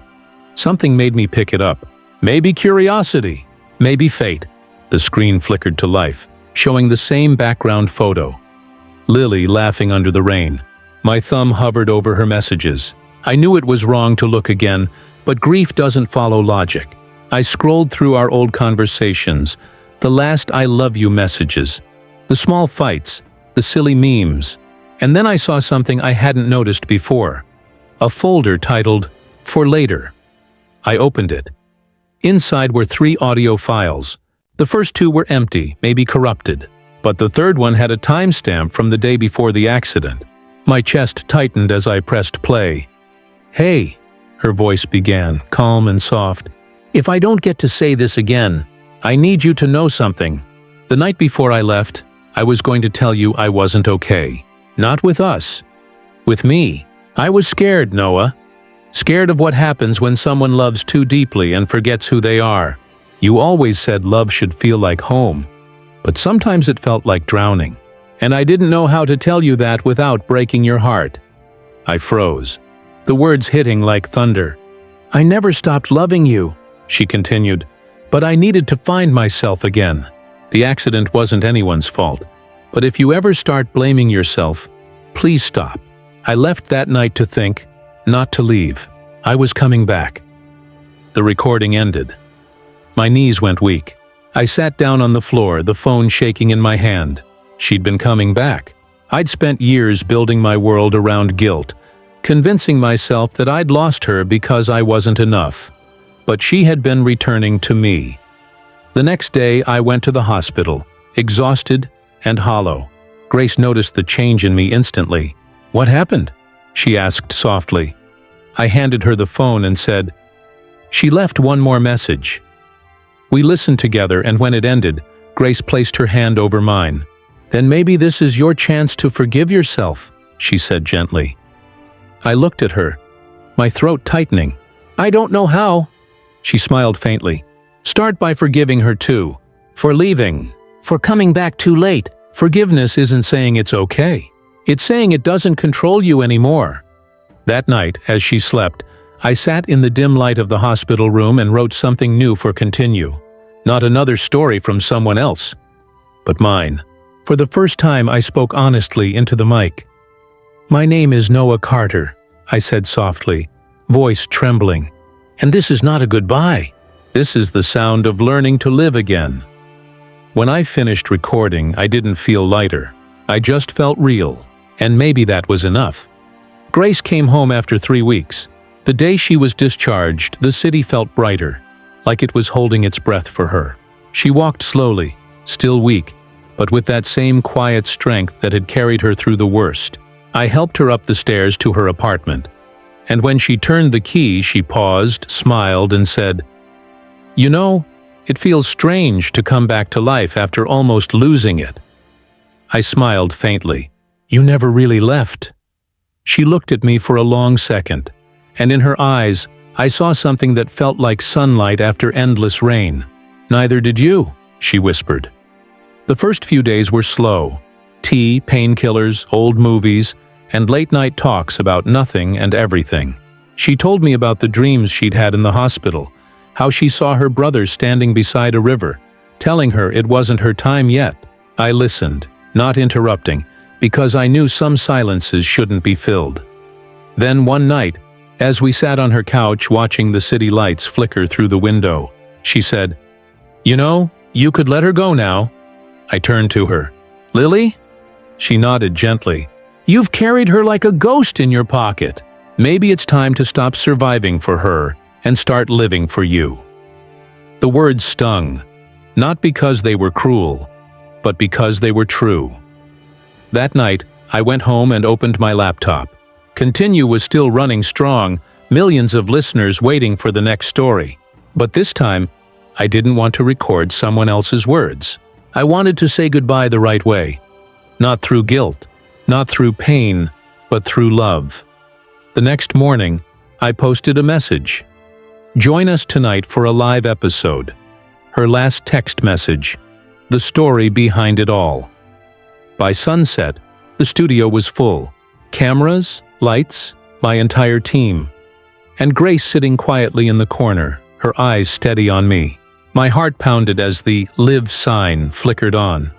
Something made me pick it up. Maybe curiosity, maybe fate. The screen flickered to life, showing the same background photo. Lily laughing under the rain. My thumb hovered over her messages. I knew it was wrong to look again, but grief doesn't follow logic. I scrolled through our old conversations, the last I love you messages, the small fights, the silly memes, and then I saw something I hadn't noticed before. A folder titled, For Later. I opened it. Inside were 3 audio files. The first 2 were empty, maybe corrupted, but the third one had a timestamp from the day before the accident. My chest tightened as I pressed play. "Hey," her voice began, calm and soft. "If I don't get to say this again, I need you to know something. The night before I left, I was going to tell you I wasn't okay. Not with us. With me. I was scared, Noah. Scared of what happens when someone loves too deeply and forgets who they are. You always said love should feel like home, but sometimes it felt like drowning. And I didn't know how to tell you that without breaking your heart." I froze, the words hitting like thunder. "I never stopped loving you," she continued, "but I needed to find myself again. The accident wasn't anyone's fault, but if you ever start blaming yourself, please stop." I left that night to think, not to leave. I was coming back. The recording ended. My knees went weak. I sat down on the floor, the phone shaking in my hand. She'd been coming back. I'd spent years building my world around guilt, convincing myself that I'd lost her because I wasn't enough. But she had been returning to me. The next day, I went to the hospital, exhausted and hollow. Grace noticed the change in me instantly. "What happened?" she asked softly. I handed her the phone and said, "She left one more message." We listened together, and when it ended, Grace placed her hand over mine. "Then maybe this is your chance to forgive yourself," she said gently. I looked at her, my throat tightening. "I don't know how." She smiled faintly. "Start by forgiving her too. For leaving. For coming back too late. Forgiveness isn't saying it's okay. It's saying it doesn't control you anymore." That night, as she slept, I sat in the dim light of the hospital room and wrote something new for Continue. Not another story from someone else, but mine. For the first time, I spoke honestly into the mic. "My name is Noah Carter," I said softly, voice trembling. "And this is not a goodbye. This is the sound of learning to live again." When I finished recording, I didn't feel lighter. I just felt real, and maybe that was enough. Grace came home after 3 weeks. The day she was discharged, the city felt brighter, like it was holding its breath for her. She walked slowly, still weak, but with that same quiet strength that had carried her through the worst. I helped her up the stairs to her apartment, and when she turned the key, she paused, smiled, and said, "You know, it feels strange to come back to life after almost losing it." I smiled faintly. "You never really left." She looked at me for a long second, and in her eyes, I saw something that felt like sunlight after endless rain. "Neither did you," she whispered. The first few days were slow. Tea, painkillers, old movies, and late-night talks about nothing and everything. She told me about the dreams she'd had in the hospital, how she saw her brother standing beside a river, telling her it wasn't her time yet. I listened, not interrupting, because I knew some silences shouldn't be filled. Then one night, as we sat on her couch watching the city lights flicker through the window, she said, "You know, you could let her go now." I turned to her. "Lily?" She nodded gently. "You've carried her like a ghost in your pocket. Maybe it's time to stop surviving for her and start living for you." The words stung, not because they were cruel, but because they were true. That night, I went home and opened my laptop. Continue was still running strong, millions of listeners waiting for the next story. But this time, I didn't want to record someone else's words. I wanted to say goodbye the right way. Not through guilt, not through pain, but through love. The next morning, I posted a message. "Join us tonight for a live episode." Her last text message, the story behind it all. By sunset, the studio was full. Cameras, lights, my entire team. And Grace sitting quietly in the corner, her eyes steady on me. My heart pounded as the "Live" sign flickered on.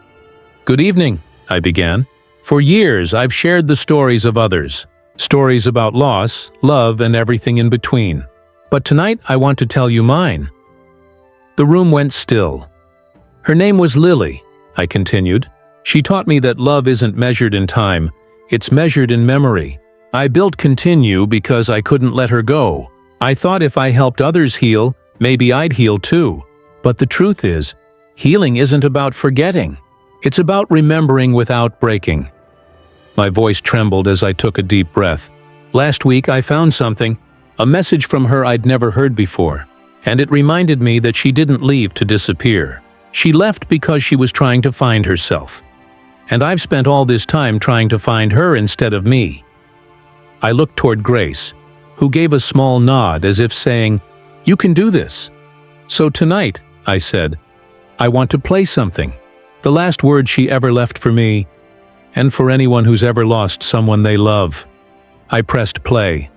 "Good evening," I began. "For years, I've shared the stories of others, Stories about loss, love, and everything in between. But tonight I want to tell you mine. The room went still. Her name was Lily, I continued. She taught me that love isn't measured in time, it's measured in memory. I built Continue because I couldn't let her go. I thought if I helped others heal, maybe I'd heal too. But the truth is, healing isn't about forgetting. It's about remembering without breaking. My voice trembled as I took a deep breath. Last week I found something, a message from her I'd never heard before, and it reminded me that she didn't leave to disappear. She left because she was trying to find herself. And I've spent all this time trying to find her instead of me. I looked toward Grace, who gave a small nod as if saying, "You can do this." "So tonight," I said, "I want to play something." The last word she ever left for me, and for anyone who's ever lost someone they love. I pressed play.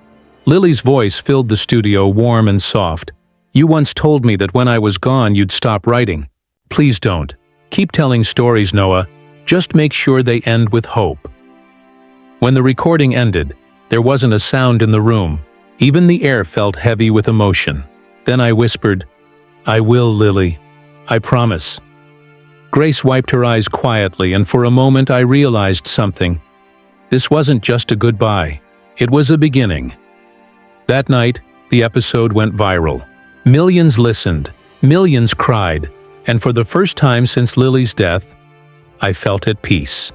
Lily's voice filled the studio warm and soft. "You once told me that when I was gone you'd stop writing. Please don't. Keep telling stories, Noah. Just make sure they end with hope." When the recording ended, there wasn't a sound in the room. Even the air felt heavy with emotion. Then I whispered, "I will, Lily. I promise." Grace wiped her eyes quietly, and for a moment I realized something. This wasn't just a goodbye. It was a beginning. That night, the episode went viral. Millions listened, millions cried, and for the first time since Lily's death, I felt at peace.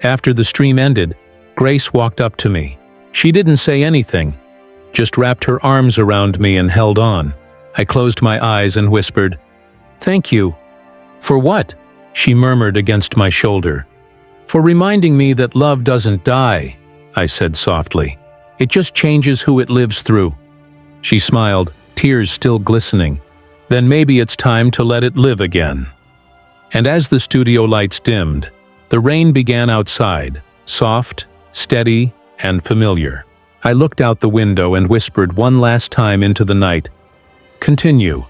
After the stream ended, Grace walked up to me. She didn't say anything, just wrapped her arms around me and held on. I closed my eyes and whispered, "Thank you." "For what?" she murmured against my shoulder. "For reminding me that love doesn't die," I said softly. "It just changes who it lives through." She smiled, tears still glistening. "Then maybe it's time to let it live again." And as the studio lights dimmed, the rain began outside, soft, steady, and familiar. I looked out the window and whispered one last time into the night, "Continue."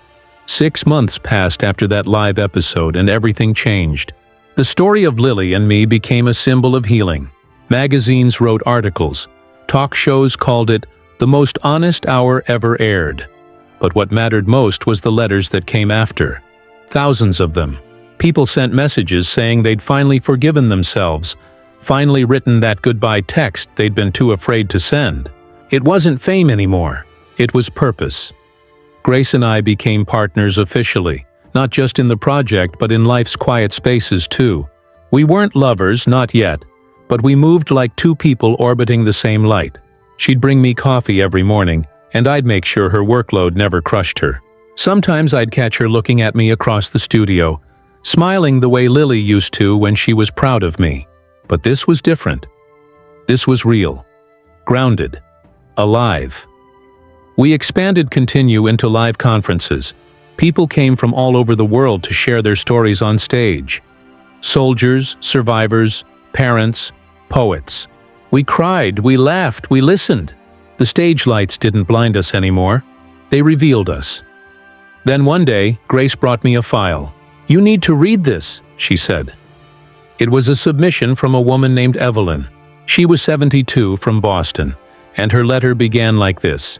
6 months passed after that live episode and everything changed. The story of Lily and me became a symbol of healing. Magazines wrote articles. Talk shows called it the most honest hour ever aired. But what mattered most was the letters that came after. Thousands of them. People sent messages saying they'd finally forgiven themselves, finally written that goodbye text they'd been too afraid to send. It wasn't fame anymore. It was purpose. Grace and I became partners officially, not just in the project but in life's quiet spaces too. We weren't lovers, not yet, but we moved like two people orbiting the same light. She'd bring me coffee every morning, and I'd make sure her workload never crushed her. Sometimes I'd catch her looking at me across the studio, smiling the way Lily used to when she was proud of me. But this was different. This was real, grounded, alive. We expanded Continue into live conferences. People came from all over the world to share their stories on stage. Soldiers, survivors, parents, poets. We cried, we laughed, we listened. The stage lights didn't blind us anymore. They revealed us. Then one day, Grace brought me a file. "You need to read this," she said. It was a submission from a woman named Evelyn. She was 72 from Boston, and her letter began like this.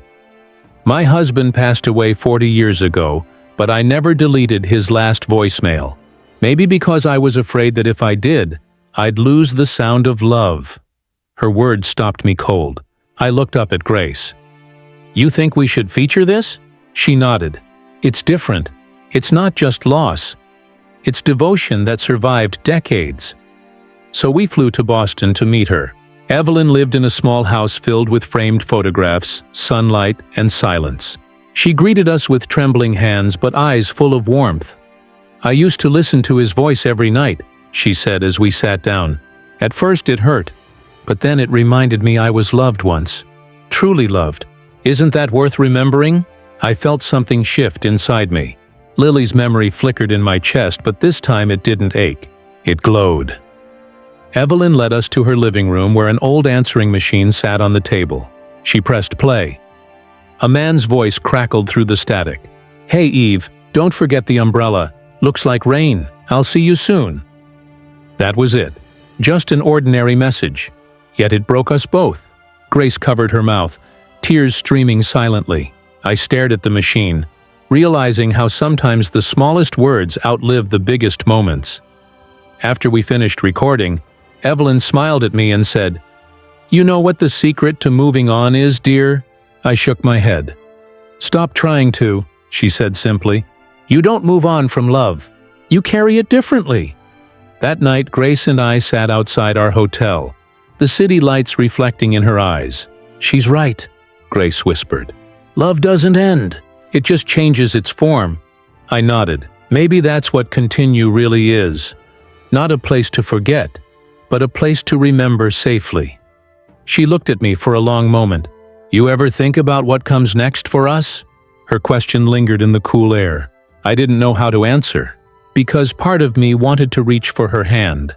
"My husband passed away 40 years ago, but I never deleted his last voicemail. Maybe because I was afraid that if I did, I'd lose the sound of love." Her words stopped me cold. I looked up at Grace. "You think we should feature this?" She nodded. "It's different. It's not just loss. It's devotion that survived decades." So we flew to Boston to meet her. Evelyn lived in a small house filled with framed photographs, sunlight, and silence. She greeted us with trembling hands but eyes full of warmth. "I used to listen to his voice every night," she said as we sat down. "At first it hurt, but then it reminded me I was loved once. Truly loved. Isn't that worth remembering?" I felt something shift inside me. Lily's memory flickered in my chest, but this time it didn't ache. It glowed. Evelyn led us to her living room where an old answering machine sat on the table. She pressed play. A man's voice crackled through the static. "Hey Eve, don't forget the umbrella. Looks like rain. I'll see you soon." That was it. Just an ordinary message. Yet it broke us both. Grace covered her mouth, tears streaming silently. I stared at the machine, realizing how sometimes the smallest words outlive the biggest moments. After we finished recording, Evelyn smiled at me and said, "You know what the secret to moving on is, dear?" I shook my head. "Stop trying to," she said simply. "You don't move on from love. You carry it differently." That night, Grace and I sat outside our hotel, the city lights reflecting in her eyes. "She's right," Grace whispered. "Love doesn't end. It just changes its form." I nodded. Maybe that's what continue really is. Not a place to forget, but a place to remember safely. She looked at me for a long moment. "You ever think about what comes next for us?" Her question lingered in the cool air. I didn't know how to answer, because part of me wanted to reach for her hand,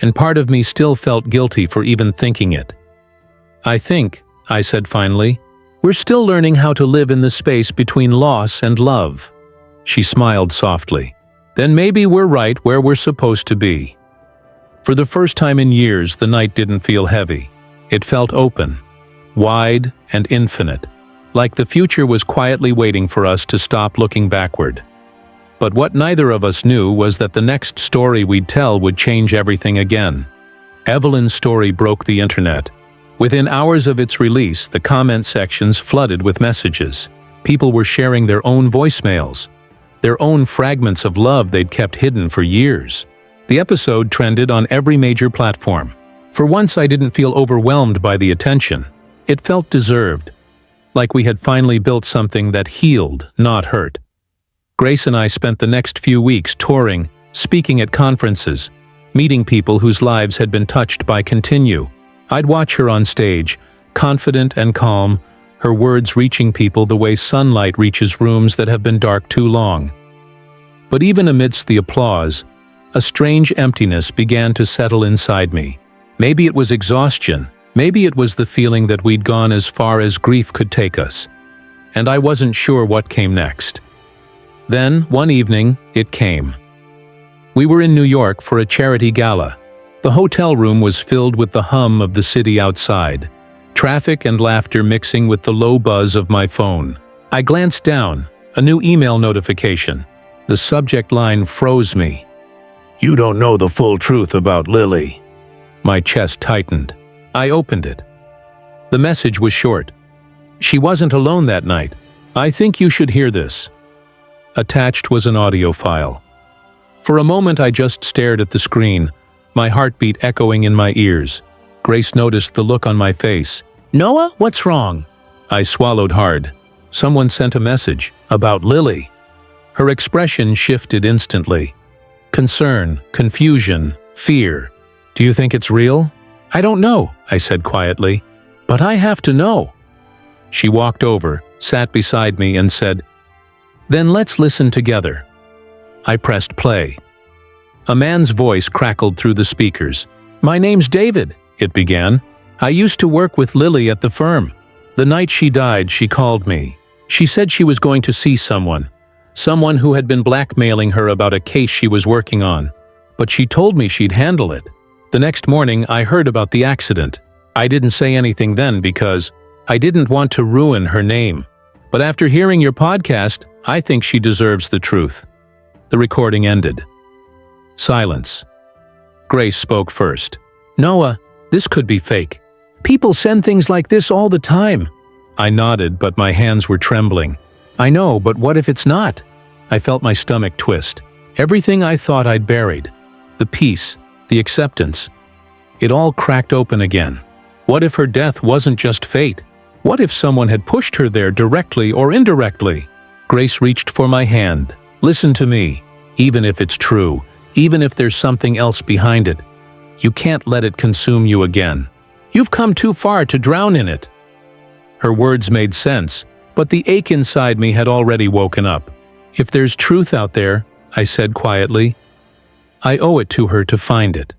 and part of me still felt guilty for even thinking it. "I think," I said finally, "we're still learning how to live in the space between loss and love." She smiled softly. "Then maybe we're right where we're supposed to be." For the first time in years, the night didn't feel heavy. It felt open, wide, and infinite, like the future was quietly waiting for us to stop looking backward. But what neither of us knew was that the next story we'd tell would change everything again. Evelyn's story broke the internet. Within hours of its release, the comment sections flooded with messages. People were sharing their own voicemails, their own fragments of love they'd kept hidden for years. The episode trended on every major platform. For once, I didn't feel overwhelmed by the attention. It felt deserved, like we had finally built something that healed, not hurt. Grace and I spent the next few weeks touring, speaking at conferences, meeting people whose lives had been touched by Continue. I'd watch her on stage, confident and calm, her words reaching people the way sunlight reaches rooms that have been dark too long. But even amidst the applause, a strange emptiness began to settle inside me. Maybe it was exhaustion, maybe it was the feeling that we'd gone as far as grief could take us, and I wasn't sure what came next. Then, one evening, it came. We were in New York for a charity gala. The hotel room was filled with the hum of the city outside, traffic and laughter mixing with the low buzz of my phone. I glanced down, a new email notification. The subject line froze me. "You don't know the full truth about Lily." My chest tightened. I opened it. The message was short. "She wasn't alone that night. I think you should hear this." Attached was an audio file. For a moment I just stared at the screen, my heartbeat echoing in my ears. Grace noticed the look on my face. "Noah, what's wrong?" I swallowed hard. Someone sent a message about Lily. Her expression shifted instantly. Concern, confusion, fear. "Do you think it's real?" "I don't know," I said quietly. "But I have to know." She walked over, sat beside me and said, "Then let's listen together." I pressed play. A man's voice crackled through the speakers. "My name's David," it began. "I used to work with Lily at the firm. The night she died, she called me. She said she was going to see someone who had been blackmailing her about a case she was working on. But she told me she'd handle it. The next morning, I heard about the accident. I didn't say anything then because I didn't want to ruin her name. But after hearing your podcast, I think she deserves the truth." The recording ended. Silence. Grace spoke first. "Noah, this could be fake. People send things like this all the time." I nodded, but my hands were trembling. "I know, but what if it's not?" I felt my stomach twist. Everything I thought I'd buried. The peace, the acceptance. It all cracked open again. What if her death wasn't just fate? What if someone had pushed her there directly or indirectly? Grace reached for my hand. "Listen to me. Even if it's true, even if there's something else behind it, you can't let it consume you again. You've come too far to drown in it." Her words made sense, but the ache inside me had already woken up. "If there's truth out there," I said quietly, "I owe it to her to find it."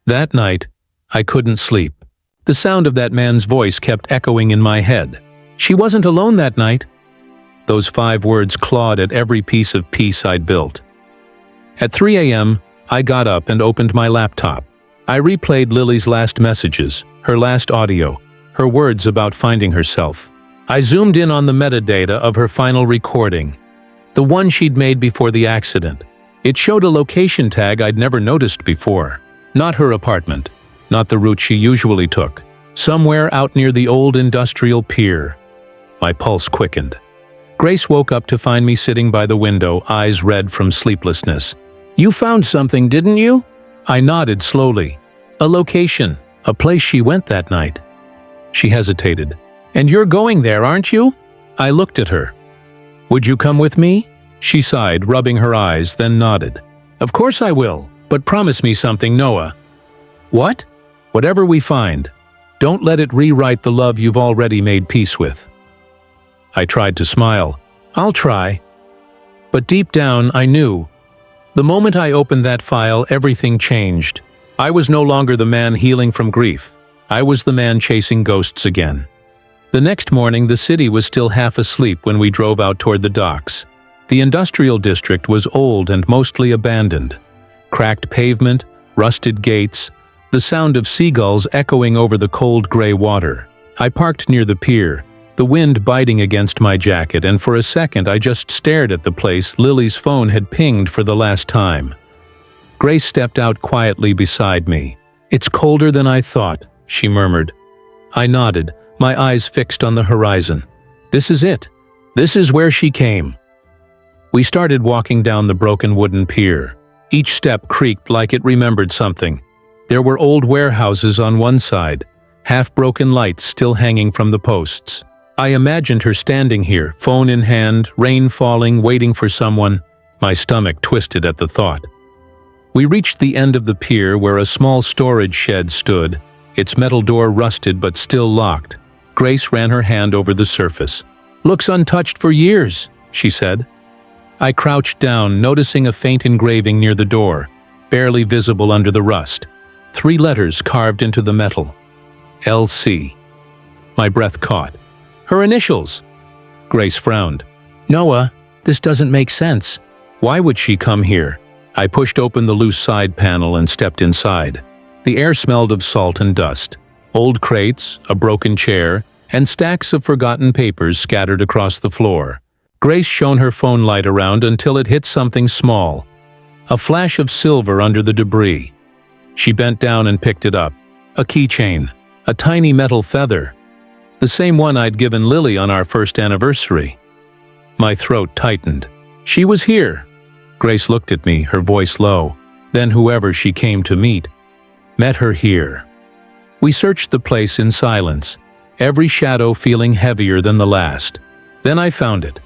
That night, I couldn't sleep. The sound of that man's voice kept echoing in my head. She wasn't alone that night. Those 5 words clawed at every piece of peace I'd built. At 3 a.m., I got up and opened my laptop. I replayed Lily's last messages, her last audio, her words about finding herself. I zoomed in on the metadata of her final recording, the one she'd made before the accident. It showed a location tag I'd never noticed before. Not her apartment, not the route she usually took. Somewhere out near the old industrial pier. My pulse quickened. Grace woke up to find me sitting by the window, eyes red from sleeplessness. "You found something, didn't you?" I nodded slowly. "A location, a place she went that night." She hesitated. "And you're going there, aren't you?" I looked at her. "Would you come with me?" She sighed, rubbing her eyes, then nodded. "Of course I will, but promise me something, Noah." "What?" "Whatever we find, don't let it rewrite the love you've already made peace with." I tried to smile. "I'll try." But deep down, I knew. The moment I opened that file, everything changed. I was no longer the man healing from grief. I was the man chasing ghosts again. The next morning, the city was still half asleep when we drove out toward the docks. The industrial district was old and mostly abandoned. Cracked pavement, rusted gates, the sound of seagulls echoing over the cold gray water. I parked near the pier, the wind biting against my jacket, and for a second I just stared at the place Lily's phone had pinged for the last time. Grace stepped out quietly beside me. "It's colder than I thought," she murmured. I nodded, my eyes fixed on the horizon. This is it. This is where she came. We started walking down the broken wooden pier. Each step creaked like it remembered something. There were old warehouses on one side, half-broken lights still hanging from the posts. I imagined her standing here, phone in hand, rain falling, waiting for someone. My stomach twisted at the thought. We reached the end of the pier where a small storage shed stood, its metal door rusted but still locked. Grace ran her hand over the surface. "Looks untouched for years," she said. I crouched down, noticing a faint engraving near the door, barely visible under the rust. 3 letters carved into the metal. LC. My breath caught. Her initials. Grace frowned. "Noah, this doesn't make sense. Why would she come here?" I pushed open the loose side panel and stepped inside. The air smelled of salt and dust. Old crates, a broken chair, and stacks of forgotten papers scattered across the floor. Grace shone her phone light around until it hit something small. A flash of silver under the debris. She bent down and picked it up. A keychain. A tiny metal feather. The same one I'd given Lily on our first anniversary. My throat tightened. She was here. Grace looked at me, her voice low. Then whoever she came to meet met her here. We searched the place in silence, every shadow feeling heavier than the last. Then I found it.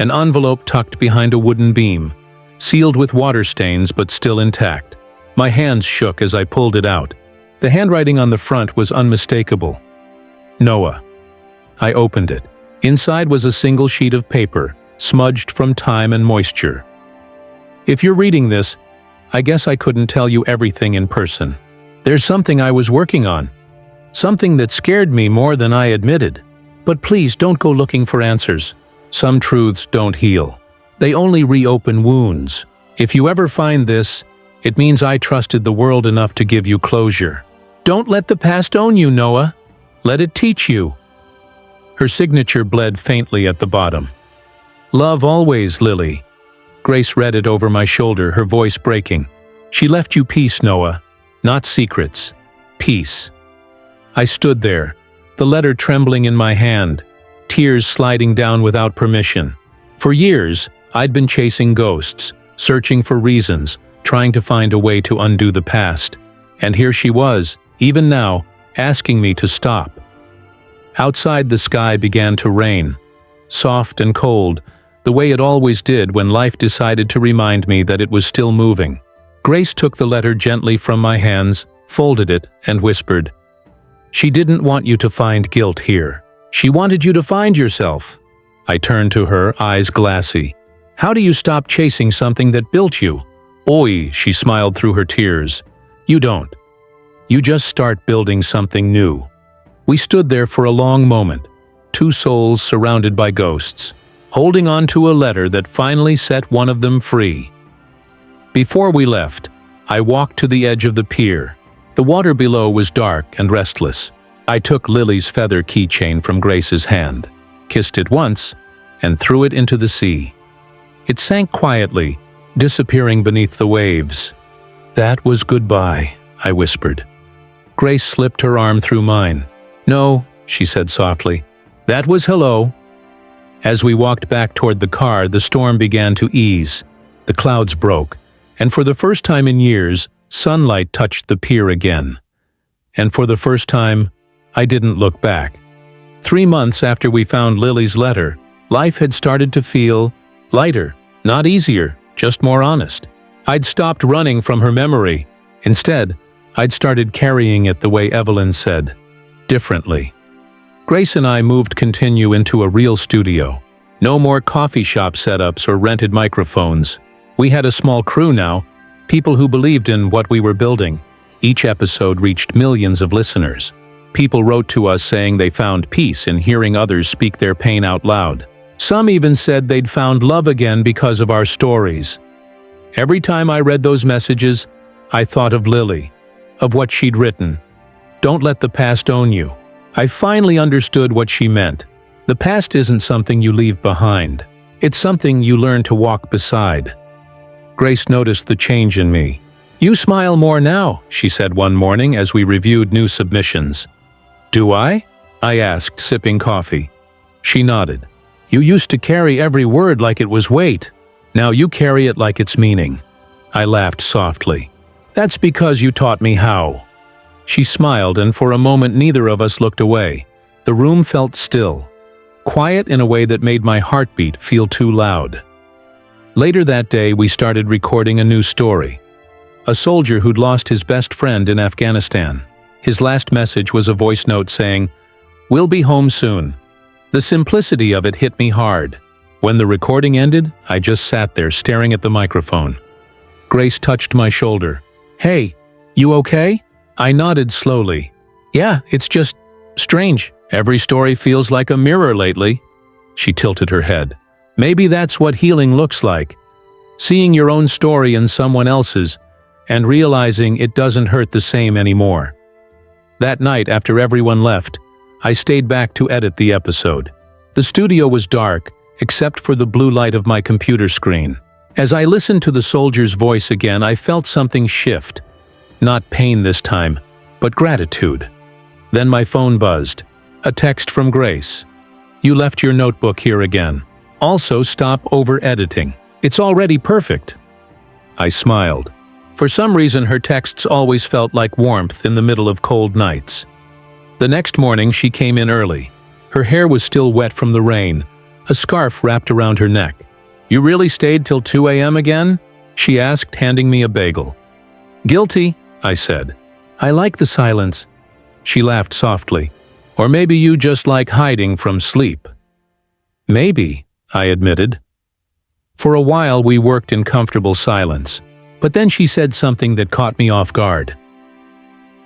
An envelope tucked behind a wooden beam, sealed with water stains but still intact. My hands shook as I pulled it out. The handwriting on the front was unmistakable. Noah. I opened it. Inside was a single sheet of paper, smudged from time and moisture. If you're reading this, I guess I couldn't tell you everything in person. There's something I was working on. Something that scared me more than I admitted. But please don't go looking for answers. Some truths don't heal. They only reopen wounds. If you ever find this, it means I trusted the world enough to give you closure. Don't let the past own you, Noah. Let it teach you. Her signature bled faintly at the bottom. Love always, Lily. Grace read it over my shoulder, her voice breaking. She left you peace, Noah. Not secrets. Peace. I stood there, the letter trembling in my hand, tears sliding down without permission. For years, I'd been chasing ghosts, searching for reasons, trying to find a way to undo the past. And here she was, even now, asking me to stop. Outside, the sky began to rain, soft and cold, the way it always did when life decided to remind me that it was still moving. Grace took the letter gently from my hands, folded it, and whispered, "She didn't want you to find guilt here. She wanted you to find yourself." I turned to her, eyes glassy. "How do you stop chasing something that built you?" "Oi," she smiled through her tears. "You don't. You just start building something new." We stood there for a long moment, 2 souls surrounded by ghosts, holding on to a letter that finally set one of them free. Before we left, I walked to the edge of the pier. The water below was dark and restless. I took Lily's feather keychain from Grace's hand, kissed it once, and threw it into the sea. It sank quietly, disappearing beneath the waves. "That was goodbye," I whispered. Grace slipped her arm through mine. "No," she said softly. "That was hello." As we walked back toward the car, the storm began to ease. The clouds broke, and for the first time in years, sunlight touched the pier again. And for the first time, I didn't look back. 3 months after we found Lily's letter, life had started to feel lighter, not easier, just more honest. I'd stopped running from her memory. Instead, I'd started carrying it the way Evelyn said, differently. Grace and I moved Continue into a real studio. No more coffee shop setups or rented microphones. We had a small crew now, people who believed in what we were building. Each episode reached millions of listeners. People wrote to us saying they found peace in hearing others speak their pain out loud. Some even said they'd found love again because of our stories. Every time I read those messages, I thought of Lily, of what she'd written. "Don't let the past own you." I finally understood what she meant. The past isn't something you leave behind. It's something you learn to walk beside. Grace noticed the change in me. "You smile more now," she said one morning as we reviewed new submissions. "Do I?" I asked, sipping coffee. She nodded. "You used to carry every word like it was weight. Now you carry it like it's meaning." I laughed softly. "That's because you taught me how." She smiled, and for a moment neither of us looked away. The room felt still, quiet in a way that made my heartbeat feel too loud. Later that day, we started recording a new story. A soldier who'd lost his best friend in Afghanistan. His last message was a voice note saying, "We'll be home soon." The simplicity of it hit me hard. When the recording ended, I just sat there staring at the microphone. Grace touched my shoulder. "Hey, you okay?" I nodded slowly. "Yeah, it's just strange. Every story feels like a mirror lately." She tilted her head. "Maybe that's what healing looks like. Seeing your own story in someone else's, and realizing it doesn't hurt the same anymore." That night, after everyone left, I stayed back to edit the episode. The studio was dark, except for the blue light of my computer screen. As I listened to the soldier's voice again, I felt something shift. Not pain this time, but gratitude. Then my phone buzzed. A text from Grace. "You left your notebook here again. Also, stop over-editing. It's already perfect." I smiled. For some reason, her texts always felt like warmth in the middle of cold nights. The next morning, she came in early. Her hair was still wet from the rain, a scarf wrapped around her neck. "You really stayed till 2 a.m. again?" she asked, handing me a bagel. "Guilty," I said. "I like the silence." She laughed softly. "Or maybe you just like hiding from sleep." "Maybe," I admitted. For a while we worked in comfortable silence, but then she said something that caught me off guard.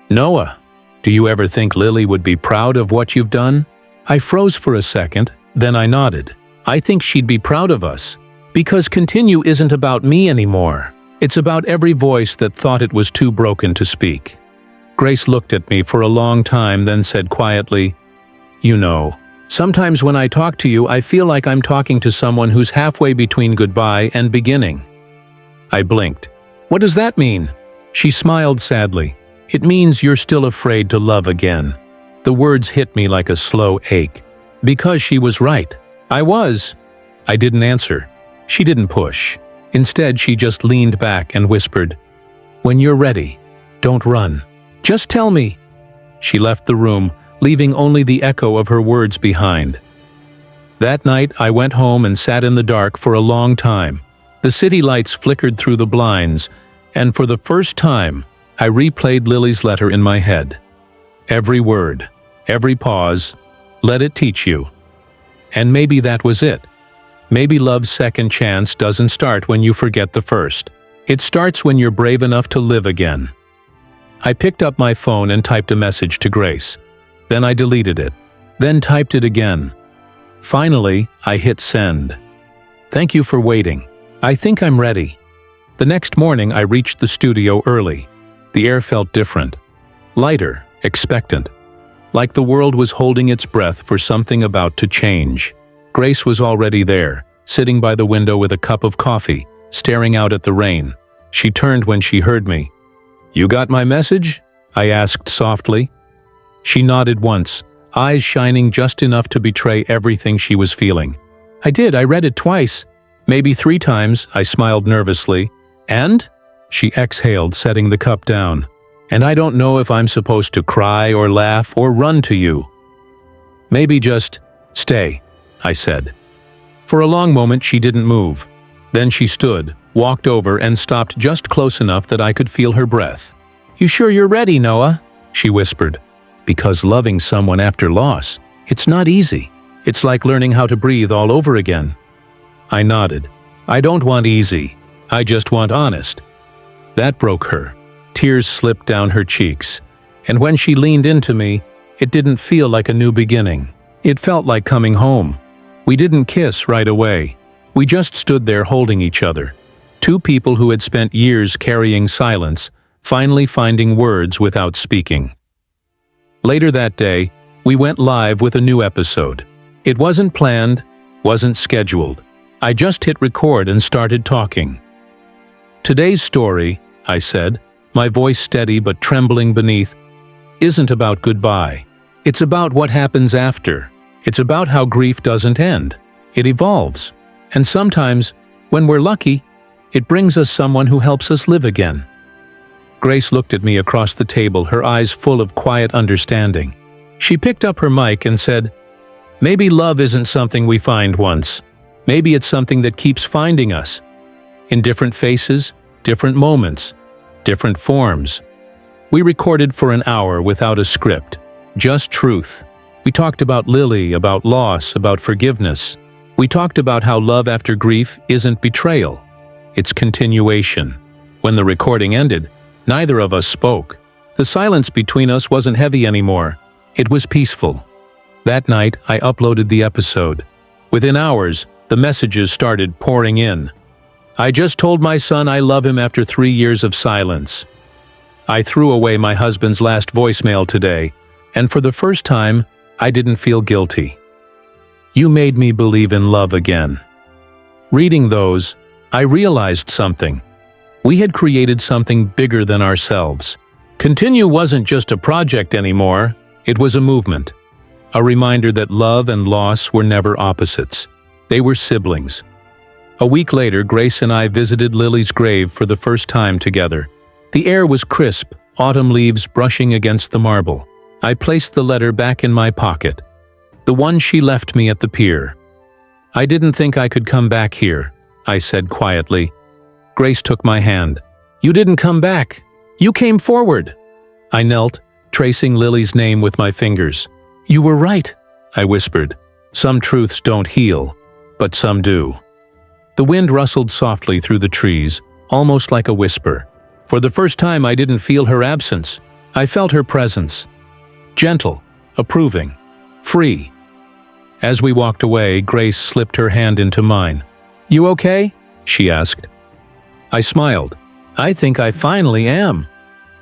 "Noah, do you ever think Lily would be proud of what you've done?" I froze for a second, then I nodded. "I think she'd be proud of us, because Continue isn't about me anymore. It's about every voice that thought it was too broken to speak." Grace looked at me for a long time, then said quietly, "You know, sometimes when I talk to you, I feel like I'm talking to someone who's halfway between goodbye and beginning." I blinked. "What does that mean?" She smiled sadly. "It means you're still afraid to love again." The words hit me like a slow ache. Because she was right. I was. I didn't answer. She didn't push. Instead, she just leaned back and whispered, "When you're ready, don't run. Just tell me." She left the room, leaving only the echo of her words behind. That night, I went home and sat in the dark for a long time. The city lights flickered through the blinds, and for the first time, I replayed Lily's letter in my head. Every word, every pause, let it teach you. And maybe that was it. Maybe love's second chance doesn't start when you forget the first. It starts when you're brave enough to live again. I picked up my phone and typed a message to Grace. Then I deleted it. Then typed it again. Finally, I hit send. "Thank you for waiting. I think I'm ready." The next morning, I reached the studio early. The air felt different. Lighter, expectant. like the world was holding its breath for something about to change. Grace was already there, sitting by the window with a cup of coffee, staring out at the rain. She turned when she heard me. "You got my message?" I asked softly. She nodded once, eyes shining just enough to betray everything she was feeling. "I did, I read it twice. Maybe 3 times," I smiled nervously. "And?" She exhaled, setting the cup down. "And I don't know if I'm supposed to cry or laugh or run to you." "Maybe just stay," I said. For a long moment she didn't move. Then she stood, walked over and stopped just close enough that I could feel her breath. "You sure you're ready, Noah?" she whispered. "Because loving someone after loss, it's not easy. It's like learning how to breathe all over again." I nodded. "I don't want easy. I just want honest." That broke her. Tears slipped down her cheeks. And when she leaned into me, it didn't feel like a new beginning. It felt like coming home. We didn't kiss right away. We just stood there holding each other. 2 people who had spent years carrying silence, finally finding words without speaking. Later that day, we went live with a new episode. It wasn't planned, wasn't scheduled. I just hit record and started talking. "Today's story," I said, my voice steady but trembling beneath, "isn't about goodbye. It's about what happens after. It's about how grief doesn't end. It evolves. And sometimes, when we're lucky, it brings us someone who helps us live again." Grace looked at me across the table, her eyes full of quiet understanding. She picked up her mic and said, "Maybe love isn't something we find once. Maybe it's something that keeps finding us. In different faces, different moments, different forms." We recorded for an hour without a script, just truth. We talked about Lily, about loss, about forgiveness. We talked about how love after grief isn't betrayal. It's continuation. When the recording ended, neither of us spoke. The silence between us wasn't heavy anymore. It was peaceful. That night, I uploaded the episode. Within hours, the messages started pouring in. "I just told my son I love him after 3 years of silence." "I threw away my husband's last voicemail today, and for the first time, I didn't feel guilty." "You made me believe in love again." Reading those, I realized something. We had created something bigger than ourselves. Continue wasn't just a project anymore, it was a movement. A reminder that love and loss were never opposites. They were siblings. A week later, Grace and I visited Lily's grave for the first time together. The air was crisp, autumn leaves brushing against the marble. I placed the letter back in my pocket, the one she left me at the pier. "I didn't think I could come back here," I said quietly. Grace took my hand. "You didn't come back. You came forward." I knelt, tracing Lily's name with my fingers. "You were right," I whispered. "Some truths don't heal, but some do." The wind rustled softly through the trees, almost like a whisper. For the first time, I didn't feel her absence. I felt her presence. Gentle, approving, free. As we walked away, Grace slipped her hand into mine. "You okay?" she asked. I smiled. "I think I finally am."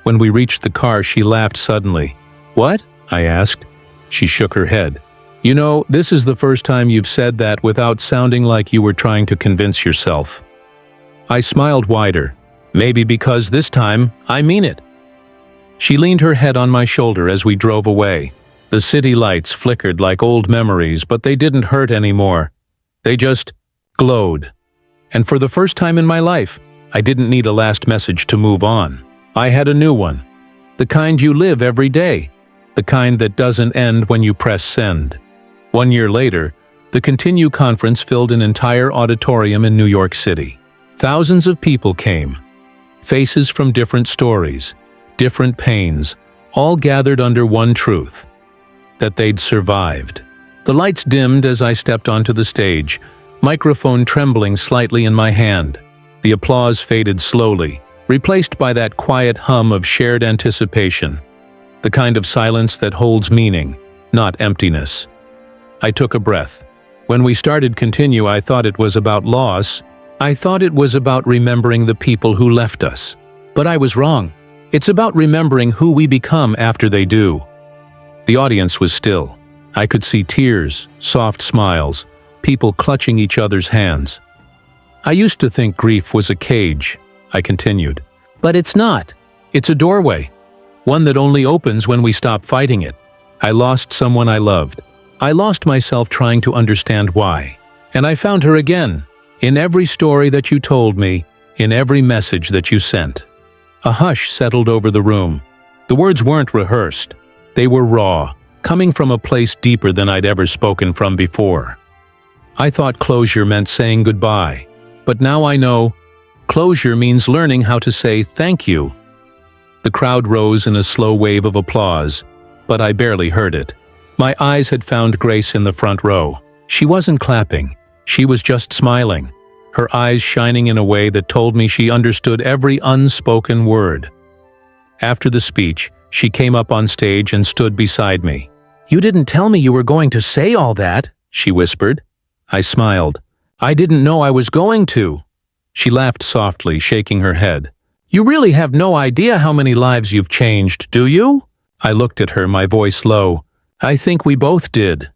When we reached the car, she laughed suddenly. "What?" I asked. She shook her head. "You know, this is the first time you've said that without sounding like you were trying to convince yourself." I smiled wider. "Maybe because this time, I mean it." She leaned her head on my shoulder as we drove away. The city lights flickered like old memories, but they didn't hurt anymore. They just glowed. And for the first time in my life, I didn't need a last message to move on. I had a new one. The kind you live every day. The kind that doesn't end when you press send. 1 year later, the Continue conference filled an entire auditorium in New York City. Thousands of people came. Faces from different stories, different pains, all gathered under one truth: that they'd survived. The lights dimmed as I stepped onto the stage, microphone trembling slightly in my hand. The applause faded slowly, replaced by that quiet hum of shared anticipation, the kind of silence that holds meaning, not emptiness. I took a breath. When we started Continue, I thought it was about loss. I thought it was about remembering the people who left us. But I was wrong. It's about remembering who we become after they do. The audience was still. I could see tears, soft smiles, people clutching each other's hands. I used to think grief was a cage, I continued. But it's not. It's a doorway. One that only opens when we stop fighting it. I lost someone I loved. I lost myself trying to understand why. And I found her again, in every story that you told me, in every message that you sent. A hush settled over the room. The words weren't rehearsed. They were raw, coming from a place deeper than I'd ever spoken from before. I thought closure meant saying goodbye, but now I know closure means learning how to say thank you. The crowd rose in a slow wave of applause, but I barely heard it. My eyes had found Grace in the front row. She wasn't clapping. She was just smiling, her eyes shining in a way that told me she understood every unspoken word. After the speech, she came up on stage and stood beside me. "You didn't tell me you were going to say all that," she whispered. I smiled. "I didn't know I was going to." She laughed softly, shaking her head. "You really have no idea how many lives you've changed, do you?" I looked at her, my voice low. "I think we both did."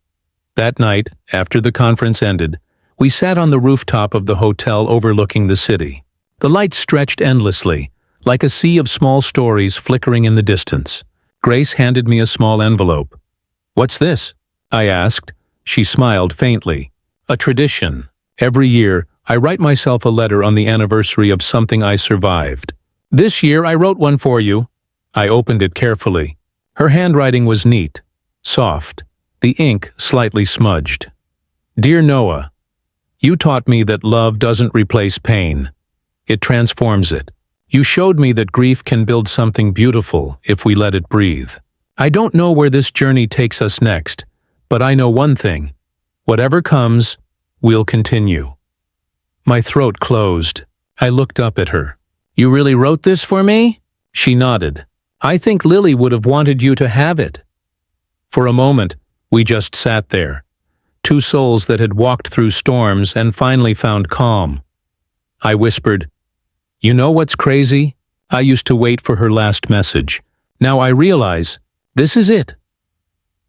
That night, after the conference ended, we sat on the rooftop of the hotel overlooking the city. The lights stretched endlessly, like a sea of small stories flickering in the distance. Grace handed me a small envelope. "What's this?" I asked. She smiled faintly. "A tradition. Every year, I write myself a letter on the anniversary of something I survived. This year, I wrote one for you." I opened it carefully. Her handwriting was neat, soft, the ink slightly smudged. "Dear Noah, you taught me that love doesn't replace pain. It transforms it. You showed me that grief can build something beautiful if we let it breathe. I don't know where this journey takes us next, but I know one thing. Whatever comes, we'll continue." My throat closed. I looked up at her. "You really wrote this for me?" She nodded. "I think Lily would have wanted you to have it." For a moment, we just sat there. Two souls that had walked through storms and finally found calm. I whispered, "You know what's crazy? I used to wait for her last message. Now I realize, this is it."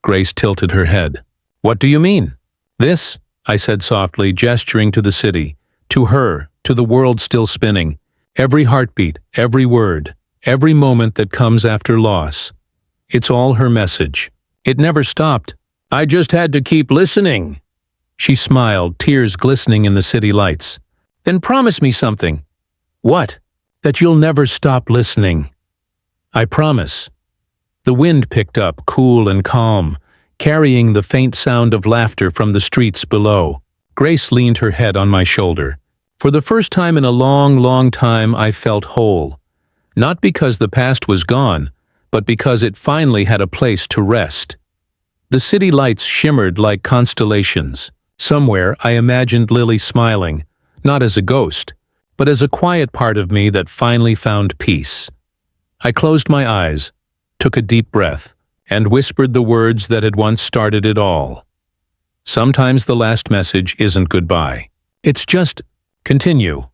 Grace tilted her head. "What do you mean?" "This," I said softly, gesturing to the city, to her, to the world still spinning. Every heartbeat, every word, every moment that comes after loss. It's all her message. It never stopped. I just had to keep listening." She smiled, tears glistening in the city lights. "Then promise me something." "What?" "That you'll never stop listening." "I promise." The wind picked up, cool and calm, carrying the faint sound of laughter from the streets below. Grace leaned her head on my shoulder. For the first time in a long, long time, I felt whole. Not because the past was gone, but because it finally had a place to rest. The city lights shimmered like constellations. Somewhere, I imagined Lily smiling, not as a ghost, but as a quiet part of me that finally found peace. I closed my eyes, took a deep breath, and whispered the words that had once started it all. Sometimes the last message isn't goodbye. It's just, continue.